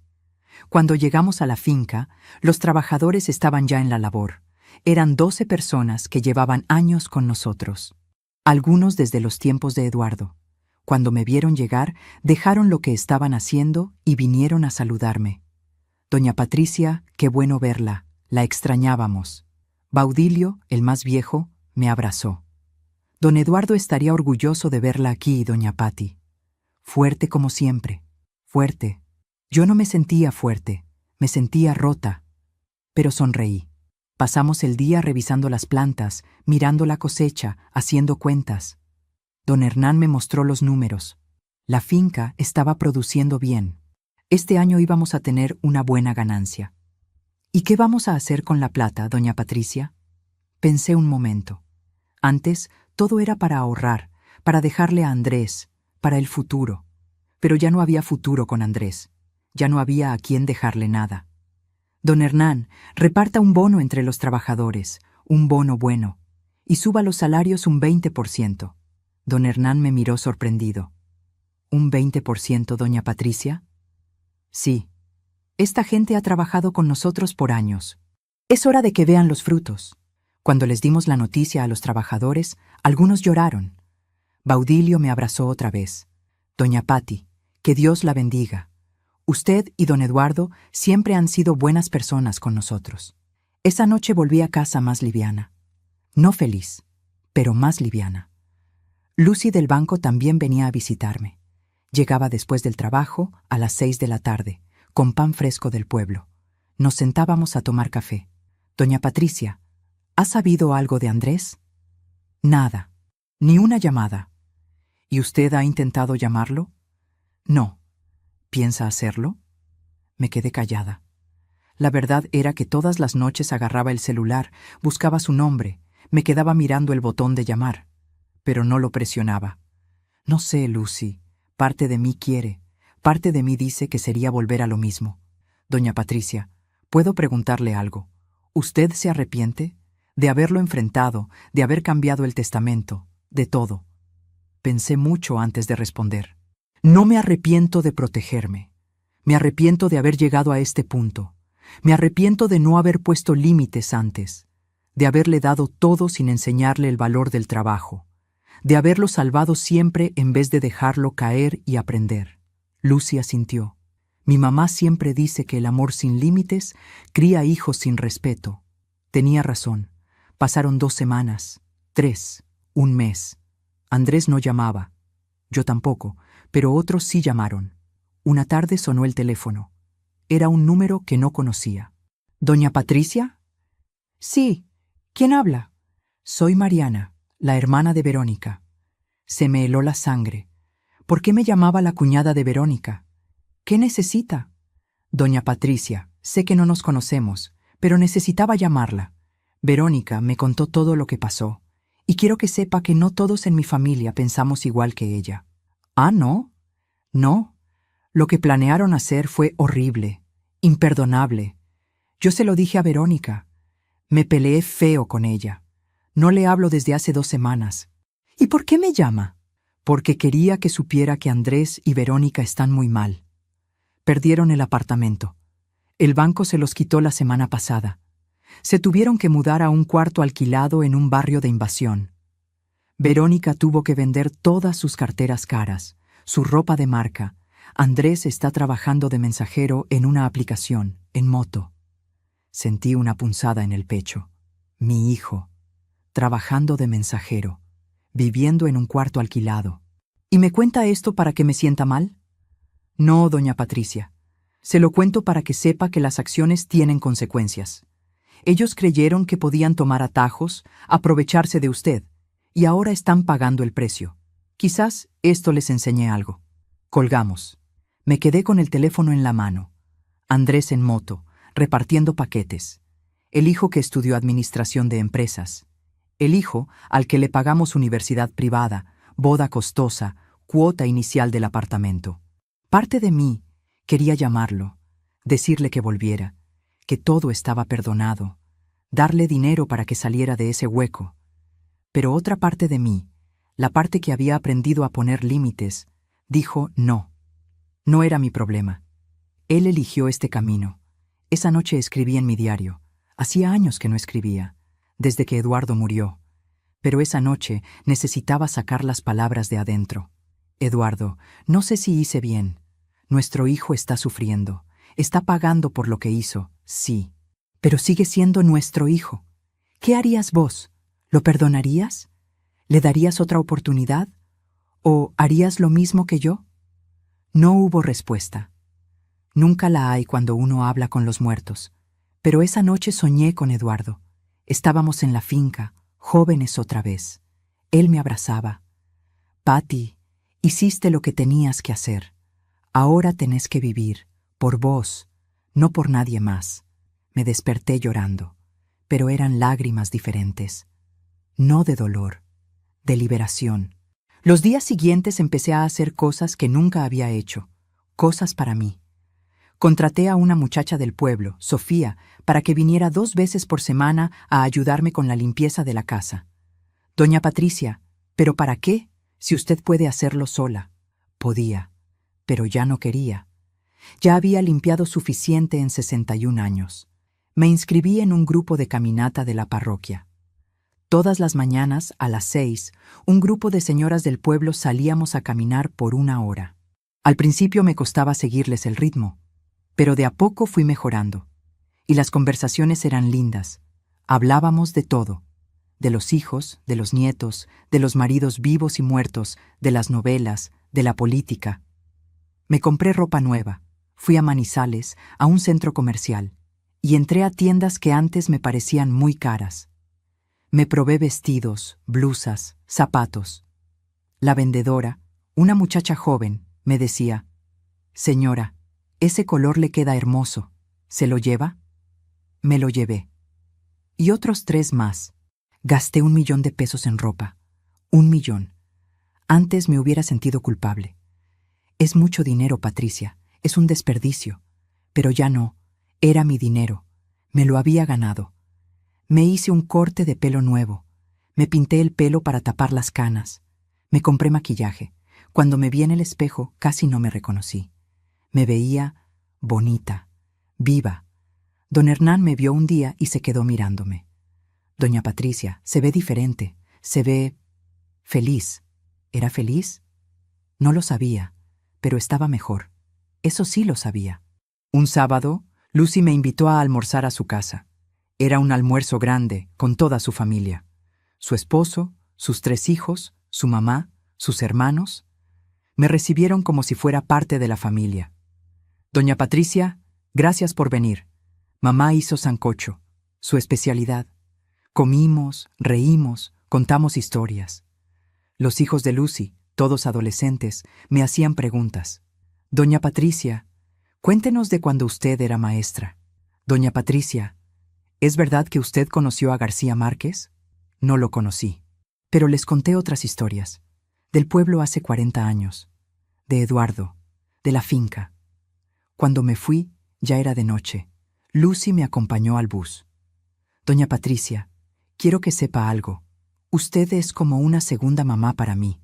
Cuando llegamos a la finca, los trabajadores estaban ya en la labor. Eran 12 personas que llevaban años con nosotros. Algunos desde los tiempos de Eduardo. Cuando me vieron llegar, dejaron lo que estaban haciendo y vinieron a saludarme. «Doña Patricia, qué bueno verla. La extrañábamos». Baudilio, el más viejo, me abrazó. «Don Eduardo estaría orgulloso de verla aquí, doña Pati». Fuerte como siempre. Fuerte. Yo no me sentía fuerte, me sentía rota. Pero sonreí. Pasamos el día revisando las plantas, mirando la cosecha, haciendo cuentas. Don Hernán me mostró los números. La finca estaba produciendo bien. Este año íbamos a tener una buena ganancia. «¿Y qué vamos a hacer con la plata, doña Patricia?» Pensé un momento. Antes, todo era para ahorrar, para dejarle a Andrés, para el futuro. Pero ya no había futuro con Andrés. Ya no había a quién dejarle nada. «Don Hernán, reparta un bono entre los trabajadores, un bono bueno, y suba los salarios un 20%. Don Hernán me miró sorprendido. «¿Un 20%, doña Patricia?» «Sí. Esta gente ha trabajado con nosotros por años. Es hora de que vean los frutos». Cuando les dimos la noticia a los trabajadores, algunos lloraron. Baudilio me abrazó otra vez. «Doña Pati, que Dios la bendiga. Usted y don Eduardo siempre han sido buenas personas con nosotros». Esa noche volví a casa más liviana. No feliz, pero más liviana. Lucy del banco también venía a visitarme. Llegaba después del trabajo, a las 6 de la tarde, con pan fresco del pueblo. Nos sentábamos a tomar café. «Doña Patricia, ¿ha sabido algo de Andrés?» «Nada. Ni una llamada». «¿Y usted ha intentado llamarlo?» «No». «¿Piensa hacerlo?» Me quedé callada. La verdad era que todas las noches agarraba el celular, buscaba su nombre, me quedaba mirando el botón de llamar, pero no lo presionaba. «No sé, Lucy. Parte de mí quiere. Parte de mí dice que sería volver a lo mismo. Doña Patricia, ¿puedo preguntarle algo? ¿Usted se arrepiente? De haberlo enfrentado, de haber cambiado el testamento, de todo». Pensé mucho antes de responder. «No me arrepiento de protegerme. Me arrepiento de haber llegado a este punto. Me arrepiento de no haber puesto límites antes, de haberle dado todo sin enseñarle el valor del trabajo, de haberlo salvado siempre en vez de dejarlo caer y aprender». Lucy asintió. «Mi mamá siempre dice que el amor sin límites cría hijos sin respeto». Tenía razón. Pasaron 2 semanas, 3, un mes. Andrés no llamaba. Yo tampoco, pero otros sí llamaron. Una tarde sonó el teléfono. Era un número que no conocía. «¿Doña Patricia?» «Sí. ¿Quién habla?» «Soy Mariana, la hermana de Verónica». Se me heló la sangre. ¿Por qué me llamaba la cuñada de Verónica? ¿Qué necesita? «Doña Patricia, sé que no nos conocemos, pero necesitaba llamarla. Verónica me contó todo lo que pasó, y quiero que sepa que no todos en mi familia pensamos igual que ella». «¿Ah, no?» «No. Lo que planearon hacer fue horrible, imperdonable. Yo se lo dije a Verónica. Me peleé feo con ella. No le hablo desde hace 2 semanas. ¿Y por qué me llama?» «Porque quería que supiera que Andrés y Verónica están muy mal. Perdieron el apartamento. El banco se los quitó la semana pasada. Se tuvieron que mudar a un cuarto alquilado en un barrio de invasión. Verónica tuvo que vender todas sus carteras caras, su ropa de marca. Andrés está trabajando de mensajero en una aplicación, en moto. Sentí una punzada en el pecho. Mi hijo, trabajando de mensajero, viviendo en un cuarto alquilado. ¿Y me cuenta esto para que me sienta mal? No, doña Patricia. Se lo cuento para que sepa que las acciones tienen consecuencias. Ellos creyeron que podían tomar atajos, aprovecharse de usted, y ahora están pagando el precio. Quizás esto les enseñe algo. Colgamos. Me quedé con el teléfono en la mano. Andrés en moto, repartiendo paquetes. El hijo que estudió administración de empresas. El hijo al que le pagamos universidad privada, boda costosa, cuota inicial del apartamento. Parte de mí quería llamarlo, decirle que volviera, que todo estaba perdonado, darle dinero para que saliera de ese hueco. Pero otra parte de mí, la parte que había aprendido a poner límites, dijo no. No era mi problema. Él eligió este camino. Esa noche escribí en mi diario. Hacía años que no escribía, desde que Eduardo murió. Pero esa noche necesitaba sacar las palabras de adentro. Eduardo, no sé si hice bien. Nuestro hijo está sufriendo. Está pagando por lo que hizo, sí. Pero sigue siendo nuestro hijo. ¿Qué harías vos? ¿Lo perdonarías? ¿Le darías otra oportunidad? ¿O harías lo mismo que yo? No hubo respuesta. Nunca la hay cuando uno habla con los muertos. Pero esa noche soñé con Eduardo. Estábamos en la finca, jóvenes otra vez. Él me abrazaba. Pati, hiciste lo que tenías que hacer. Ahora tenés que vivir, por vos, no por nadie más. Me desperté llorando, pero eran lágrimas diferentes. No de dolor, de liberación. Los días siguientes empecé a hacer cosas que nunca había hecho, cosas para mí. Contraté a una muchacha del pueblo, Sofía, para que viniera 2 veces por semana a ayudarme con la limpieza de la casa. Doña Patricia, ¿pero para qué? Si usted puede hacerlo sola. Podía, pero ya no quería. Ya había limpiado suficiente en 61 años. Me inscribí en un grupo de caminata de la parroquia. Todas las mañanas, a las 6, un grupo de señoras del pueblo salíamos a caminar por 1 hora. Al principio me costaba seguirles el ritmo, pero de a poco fui mejorando. Y las conversaciones eran lindas. Hablábamos de todo. De los hijos, de los nietos, de los maridos vivos y muertos, de las novelas, de la política. Me compré ropa nueva. Fui a Manizales, a un centro comercial, y entré a tiendas que antes me parecían muy caras. Me probé vestidos, blusas, zapatos. La vendedora, una muchacha joven, me decía: «Señora, ese color le queda hermoso. ¿Se lo lleva?» Me lo llevé. Y otros 3 más. Gasté 1.000.000 de pesos en ropa. 1.000.000. Antes me hubiera sentido culpable. Es mucho dinero, Patricia. Es un desperdicio. Pero ya no. Era mi dinero. Me lo había ganado. Me hice un corte de pelo nuevo. Me pinté el pelo para tapar las canas. Me compré maquillaje. Cuando me vi en el espejo, casi no me reconocí. Me veía bonita, viva. Don Hernán me vio un día y se quedó mirándome. Doña Patricia, se ve diferente. Se ve feliz. ¿Era feliz? No lo sabía, pero estaba mejor. Eso sí lo sabía. Un sábado, Lucy me invitó a almorzar a su casa. Era un almuerzo grande, con toda su familia. Su esposo, sus 3 hijos, su mamá, sus hermanos. Me recibieron como si fuera parte de la familia. Doña Patricia, gracias por venir. Mamá hizo sancocho, su especialidad. Comimos, reímos, contamos historias. Los hijos de Lucy, todos adolescentes, me hacían preguntas. Doña Patricia, cuéntenos de cuando usted era maestra. Doña Patricia, ¿es verdad que usted conoció a García Márquez? No lo conocí, pero les conté otras historias. Del pueblo hace 40 años. De Eduardo, de la finca. Cuando me fui, ya era de noche. Lucy me acompañó al bus. Doña Patricia, quiero que sepa algo. Usted es como una segunda mamá para mí.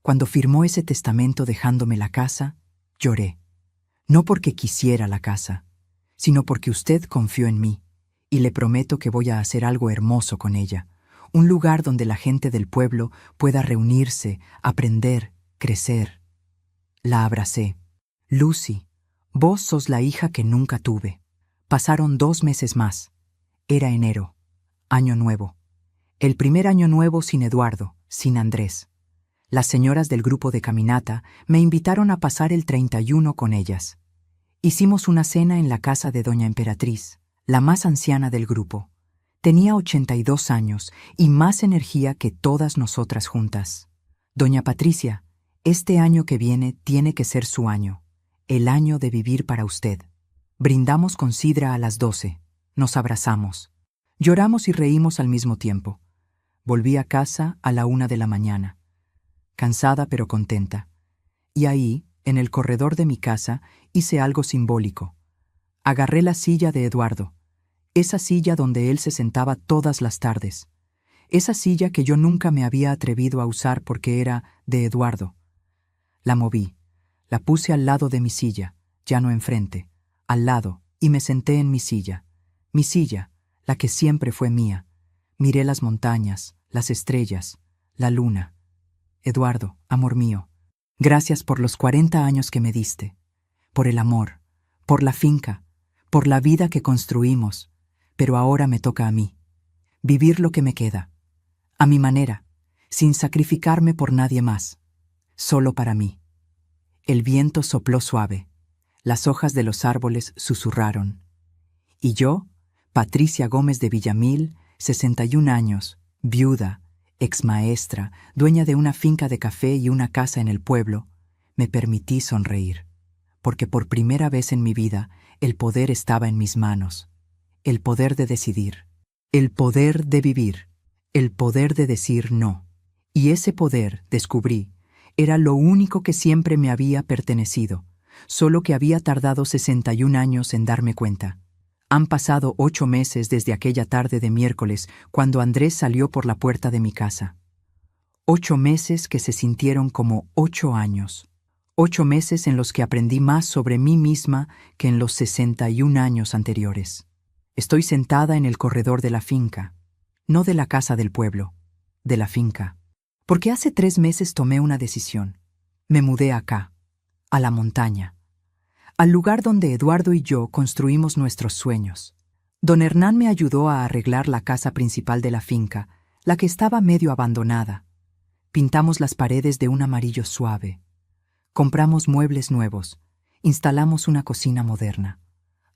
Cuando firmó ese testamento dejándome la casa, lloré. No porque quisiera la casa, sino porque usted confió en mí, y le prometo que voy a hacer algo hermoso con ella. Un lugar donde la gente del pueblo pueda reunirse, aprender, crecer. La abracé. Lucy, vos sos la hija que nunca tuve. Pasaron 2 meses más. Era enero. Año nuevo. El primer año nuevo sin Eduardo, sin Andrés. Las señoras del grupo de caminata me invitaron a pasar el 31 con ellas. Hicimos una cena en la casa de doña Emperatriz, la más anciana del grupo. Tenía 82 años y más energía que todas nosotras juntas. Doña Patricia, este año que viene tiene que ser su año, el año de vivir para usted. Brindamos con sidra a las 12, nos abrazamos. Lloramos y reímos al mismo tiempo. Volví a casa a la 1 de la mañana, cansada pero contenta. Y ahí, en el corredor de mi casa, hice algo simbólico. Agarré la silla de Eduardo, esa silla donde él se sentaba todas las tardes. Esa silla que yo nunca me había atrevido a usar porque era de Eduardo. La moví, la puse al lado de mi silla, ya no enfrente, al lado, y me senté en mi silla, la que siempre fue mía. Miré las montañas, las estrellas, la luna. Eduardo, amor mío, gracias por los 40 años que me diste, por el amor, por la finca, por la vida que construimos, pero ahora me toca a mí, vivir lo que me queda, a mi manera, sin sacrificarme por nadie más, solo para mí. El viento sopló suave, las hojas de los árboles susurraron. Y yo, Patricia Gómez de Villamil, 61 años, viuda, exmaestra, dueña de una finca de café y una casa en el pueblo, me permití sonreír, porque por primera vez en mi vida el poder estaba en mis manos, el poder de decidir, el poder de vivir, el poder de decir no. Y ese poder, descubrí, era lo único que siempre me había pertenecido, solo que había tardado 61 años en darme cuenta. Han pasado 8 meses desde aquella tarde de miércoles, cuando Andrés salió por la puerta de mi casa. 8 meses que se sintieron como 8 años. 8 meses en los que aprendí más sobre mí misma que en los 61 años anteriores. Estoy sentada en el corredor de la finca, no de la casa del pueblo, de la finca. Porque hace 3 meses tomé una decisión. Me mudé acá, a la montaña, al lugar donde Eduardo y yo construimos nuestros sueños. Don Hernán me ayudó a arreglar la casa principal de la finca, la que estaba medio abandonada. Pintamos las paredes de un amarillo suave. Compramos muebles nuevos. Instalamos una cocina moderna.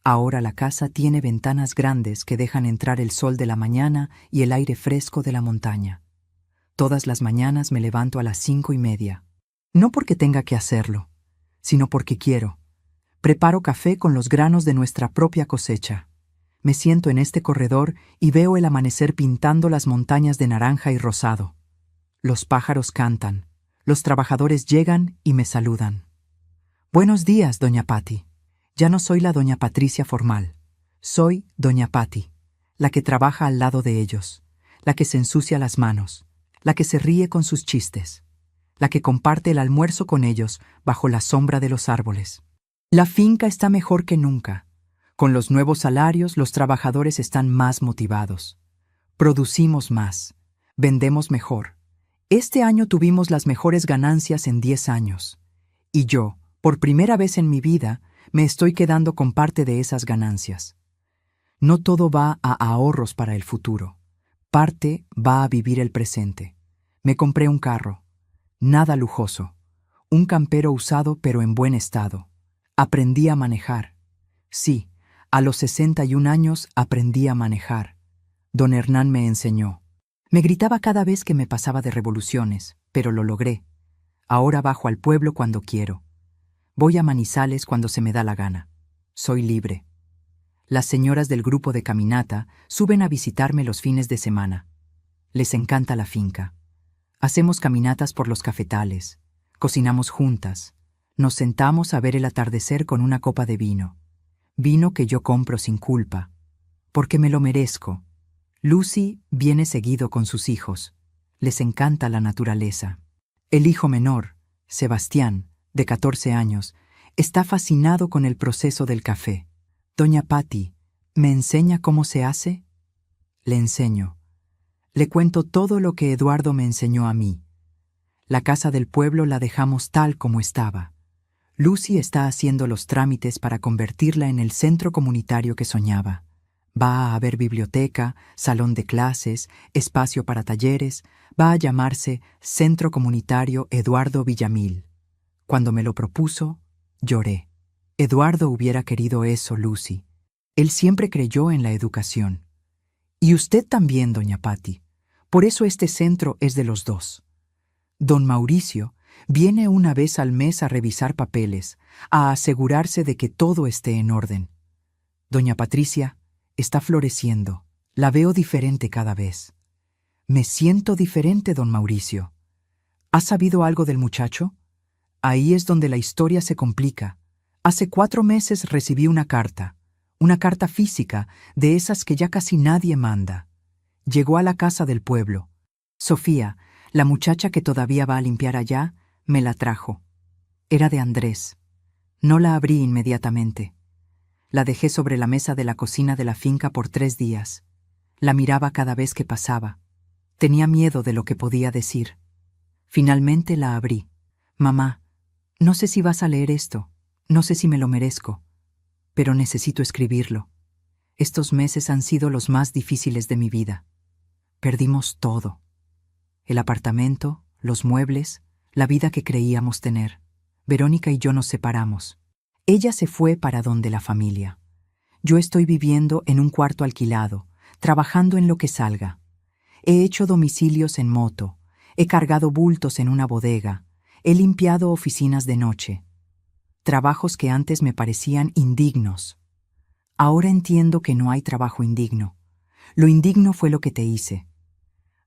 Ahora la casa tiene ventanas grandes que dejan entrar el sol de la mañana y el aire fresco de la montaña. Todas las mañanas me levanto a las 5:30. No porque tenga que hacerlo, sino porque quiero. Preparo café con los granos de nuestra propia cosecha. Me siento en este corredor y veo el amanecer pintando las montañas de naranja y rosado. Los pájaros cantan, los trabajadores llegan y me saludan. Buenos días, doña Pati. Ya no soy la doña Patricia formal. Soy doña Pati, la que trabaja al lado de ellos, la que se ensucia las manos, la que se ríe con sus chistes, la que comparte el almuerzo con ellos bajo la sombra de los árboles. La finca está mejor que nunca. Con los nuevos salarios, los trabajadores están más motivados. Producimos más, vendemos mejor. Este año tuvimos las mejores ganancias en 10 años. Y yo, por primera vez en mi vida, me estoy quedando con parte de esas ganancias. No todo va a ahorros para el futuro. Parte va a vivir el presente. Me compré un carro. Nada lujoso. Un campero usado pero en buen estado. Aprendí a manejar. Sí, a los 61 años aprendí a manejar. Don Hernán me enseñó. Me gritaba cada vez que me pasaba de revoluciones, pero lo logré. Ahora bajo al pueblo cuando quiero. Voy a Manizales cuando se me da la gana. Soy libre. Las señoras del grupo de caminata suben a visitarme los fines de semana. Les encanta la finca. Hacemos caminatas por los cafetales. Cocinamos juntas. Nos sentamos a ver el atardecer con una copa de vino. Vino que yo compro sin culpa. Porque me lo merezco. Lucy viene seguido con sus hijos. Les encanta la naturaleza. El hijo menor, Sebastián, de 14 años, está fascinado con el proceso del café. Doña Pati, ¿me enseña cómo se hace? Le enseño. Le cuento todo lo que Eduardo me enseñó a mí. La casa del pueblo la dejamos tal como estaba. Lucy está haciendo los trámites para convertirla en el centro comunitario que soñaba. Va a haber biblioteca, salón de clases, espacio para talleres, va a llamarse Centro Comunitario Eduardo Villamil. Cuando me lo propuso, lloré. Eduardo hubiera querido eso, Lucy. Él siempre creyó en la educación. Y usted también, doña Patty. Por eso este centro es de los dos. Don Mauricio viene una vez al mes a revisar papeles, a asegurarse de que todo esté en orden. Doña Patricia está floreciendo. La veo diferente cada vez. Me siento diferente, don Mauricio. ¿Ha sabido algo del muchacho? Ahí es donde la historia se complica. Hace 4 meses recibí una carta física, de esas que ya casi nadie manda. Llegó a la casa del pueblo. Sofía, la muchacha que todavía va a limpiar allá, me la trajo. Era de Andrés. No la abrí inmediatamente. La dejé sobre la mesa de la cocina de la finca por 3 días. La miraba cada vez que pasaba. Tenía miedo de lo que podía decir. Finalmente la abrí. Mamá, no sé si vas a leer esto. No sé si me lo merezco. Pero necesito escribirlo. Estos meses han sido los más difíciles de mi vida. Perdimos todo. El apartamento, los muebles, la vida que creíamos tener. Verónica y yo nos separamos. Ella se fue para donde la familia. Yo estoy viviendo en un cuarto alquilado, trabajando en lo que salga. He hecho domicilios en moto, he cargado bultos en una bodega, he limpiado oficinas de noche. Trabajos que antes me parecían indignos. Ahora entiendo que no hay trabajo indigno. Lo indigno fue lo que te hice.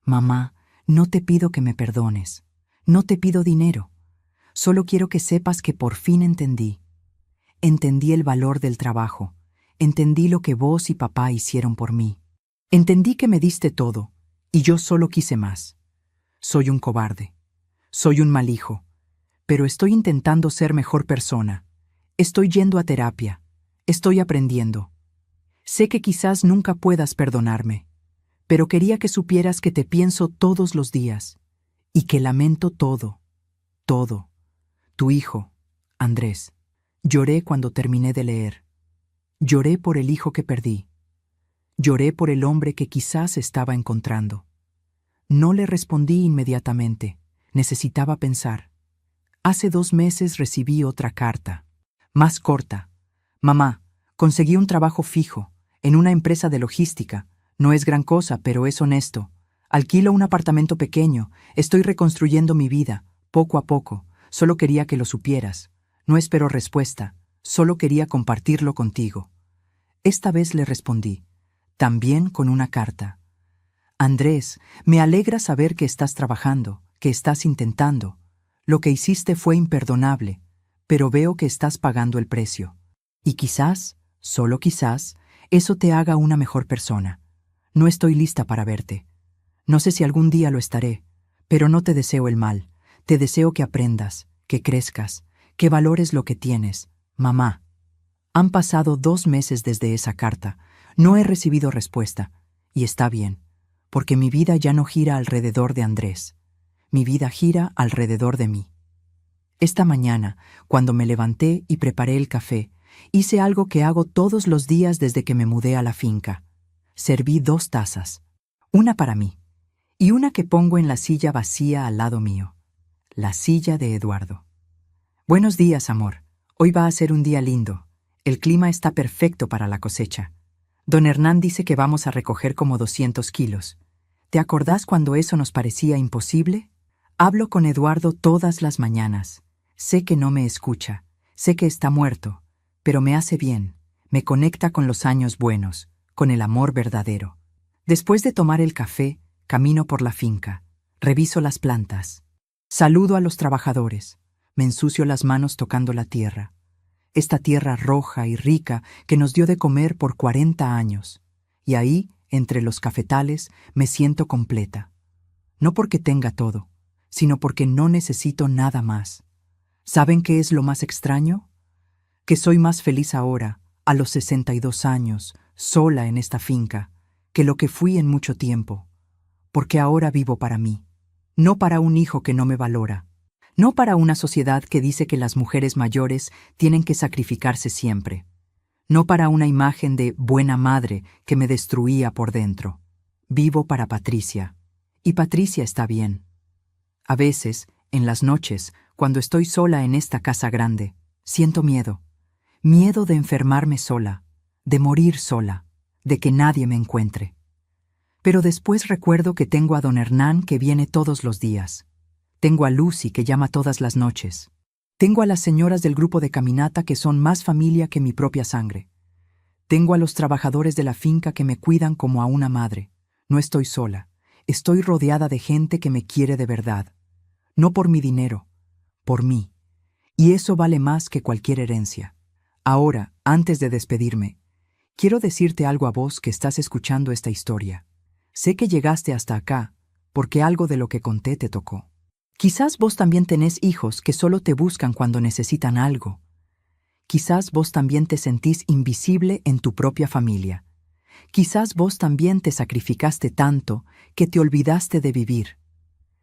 Mamá, no te pido que me perdones. No te pido dinero. Solo quiero que sepas que por fin entendí. Entendí el valor del trabajo. Entendí lo que vos y papá hicieron por mí. Entendí que me diste todo, y yo solo quise más. Soy un cobarde. Soy un mal hijo. Pero estoy intentando ser mejor persona. Estoy yendo a terapia. Estoy aprendiendo. Sé que quizás nunca puedas perdonarme, pero quería que supieras que te pienso todos los días y que lamento todo, todo. Tu hijo, Andrés. Lloré cuando terminé de leer. Lloré por el hijo que perdí. Lloré por el hombre que quizás estaba encontrando. No le respondí inmediatamente. Necesitaba pensar. Hace 2 meses recibí otra carta, más corta. Mamá, conseguí un trabajo fijo, en una empresa de logística. No es gran cosa, pero es honesto. Alquilo un apartamento pequeño, estoy reconstruyendo mi vida, poco a poco. Solo quería que lo supieras. No espero respuesta, solo quería compartirlo contigo. Esta vez le respondí, también con una carta. Andrés, me alegra saber que estás trabajando, que estás intentando. Lo que hiciste fue imperdonable, pero veo que estás pagando el precio. Y quizás, solo quizás, eso te haga una mejor persona. No estoy lista para verte. No sé si algún día lo estaré, pero no te deseo el mal. Te deseo que aprendas, que crezcas, que valores lo que tienes. Mamá. Han pasado 2 meses desde esa carta. No he recibido respuesta. Y está bien, porque mi vida ya no gira alrededor de Andrés. Mi vida gira alrededor de mí. Esta mañana, cuando me levanté y preparé el café, hice algo que hago todos los días desde que me mudé a la finca. Serví 2 tazas, una para mí y una que pongo en la silla vacía al lado mío, la silla de Eduardo. Buenos días, amor. Hoy va a ser un día lindo. El clima está perfecto para la cosecha. Don Hernán dice que vamos a recoger como 200 kilos. ¿Te acordás cuando eso nos parecía imposible? Hablo con Eduardo todas las mañanas. Sé que no me escucha, sé que está muerto, pero me hace bien, me conecta con los años buenos, con el amor verdadero. Después de tomar el café, camino por la finca, reviso las plantas, saludo a los trabajadores, me ensucio las manos tocando la tierra. Esta tierra roja y rica que nos dio de comer por 40 años. Y ahí, entre los cafetales, me siento completa. No porque tenga todo, sino porque no necesito nada más. ¿Saben qué es lo más extraño? Que soy más feliz ahora, a los 62 años, sola en esta finca, que lo que fui en mucho tiempo. Porque ahora vivo para mí, no para un hijo que no me valora. No para una sociedad que dice que las mujeres mayores tienen que sacrificarse siempre. No para una imagen de buena madre que me destruía por dentro. Vivo para Patricia. Y Patricia está bien. A veces, en las noches, cuando estoy sola en esta casa grande, siento miedo. Miedo de enfermarme sola, de morir sola, de que nadie me encuentre. Pero después recuerdo que tengo a don Hernán que viene todos los días. Tengo a Lucy que llama todas las noches. Tengo a las señoras del grupo de caminata que son más familia que mi propia sangre. Tengo a los trabajadores de la finca que me cuidan como a una madre. No estoy sola. Estoy rodeada de gente que me quiere de verdad. No por mi dinero, por mí. Y eso vale más que cualquier herencia. Ahora, antes de despedirme, quiero decirte algo a vos que estás escuchando esta historia. Sé que llegaste hasta acá porque algo de lo que conté te tocó. Quizás vos también tenés hijos que solo te buscan cuando necesitan algo. Quizás vos también te sentís invisible en tu propia familia. Quizás vos también te sacrificaste tanto que te olvidaste de vivir.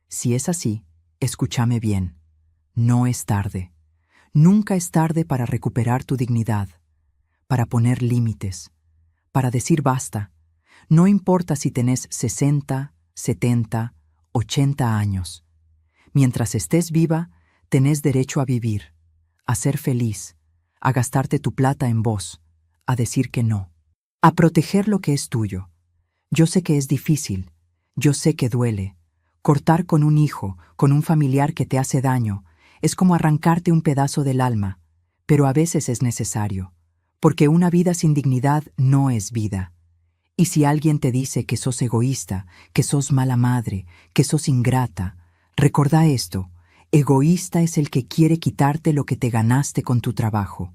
Si es así, escúchame bien. No es tarde. Nunca es tarde para recuperar tu dignidad, para poner límites, para decir basta. No importa si tenés 60, 70, 80 años. Mientras estés viva, tenés derecho a vivir, a ser feliz, a gastarte tu plata en vos, a decir que no, a proteger lo que es tuyo. Yo sé que es difícil, yo sé que duele. Cortar con un hijo, con un familiar que te hace daño, es como arrancarte un pedazo del alma, pero a veces es necesario, porque una vida sin dignidad no es vida. Y si alguien te dice que sos egoísta, que sos mala madre, que sos ingrata, recordá esto: egoísta es el que quiere quitarte lo que te ganaste con tu trabajo.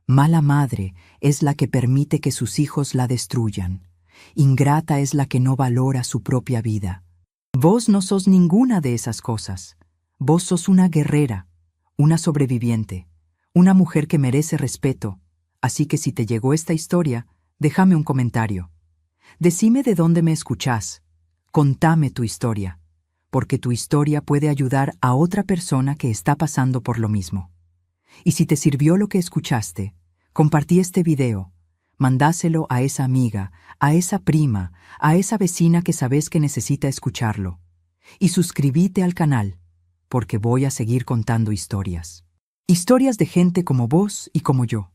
Mala madre es la que permite que sus hijos la destruyan. Ingrata es la que no valora su propia vida. Vos no sos ninguna de esas cosas. Vos sos una guerrera, una sobreviviente, una mujer que merece respeto. Así que si te llegó esta historia, déjame un comentario. Decime de dónde me escuchás. Contame tu historia, porque tu historia puede ayudar a otra persona que está pasando por lo mismo. Y si te sirvió lo que escuchaste, compartí este video, mandáselo a esa amiga, a esa prima, a esa vecina que sabes que necesita escucharlo. Y suscríbete al canal, porque voy a seguir contando historias. Historias de gente como vos y como yo.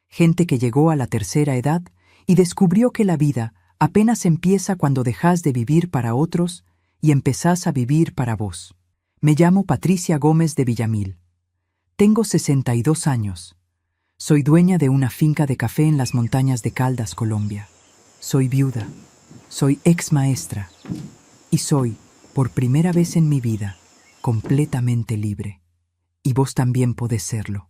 Gente que llegó a la tercera edad y descubrió que la vida apenas empieza cuando dejás de vivir para otros y empezás a vivir para vos. Me llamo Patricia Gómez de Villamil. Tengo 62 años. Soy dueña de una finca de café en las montañas de Caldas, Colombia. Soy viuda. Soy ex maestra. Y soy, por primera vez en mi vida, completamente libre. Y vos también podés serlo.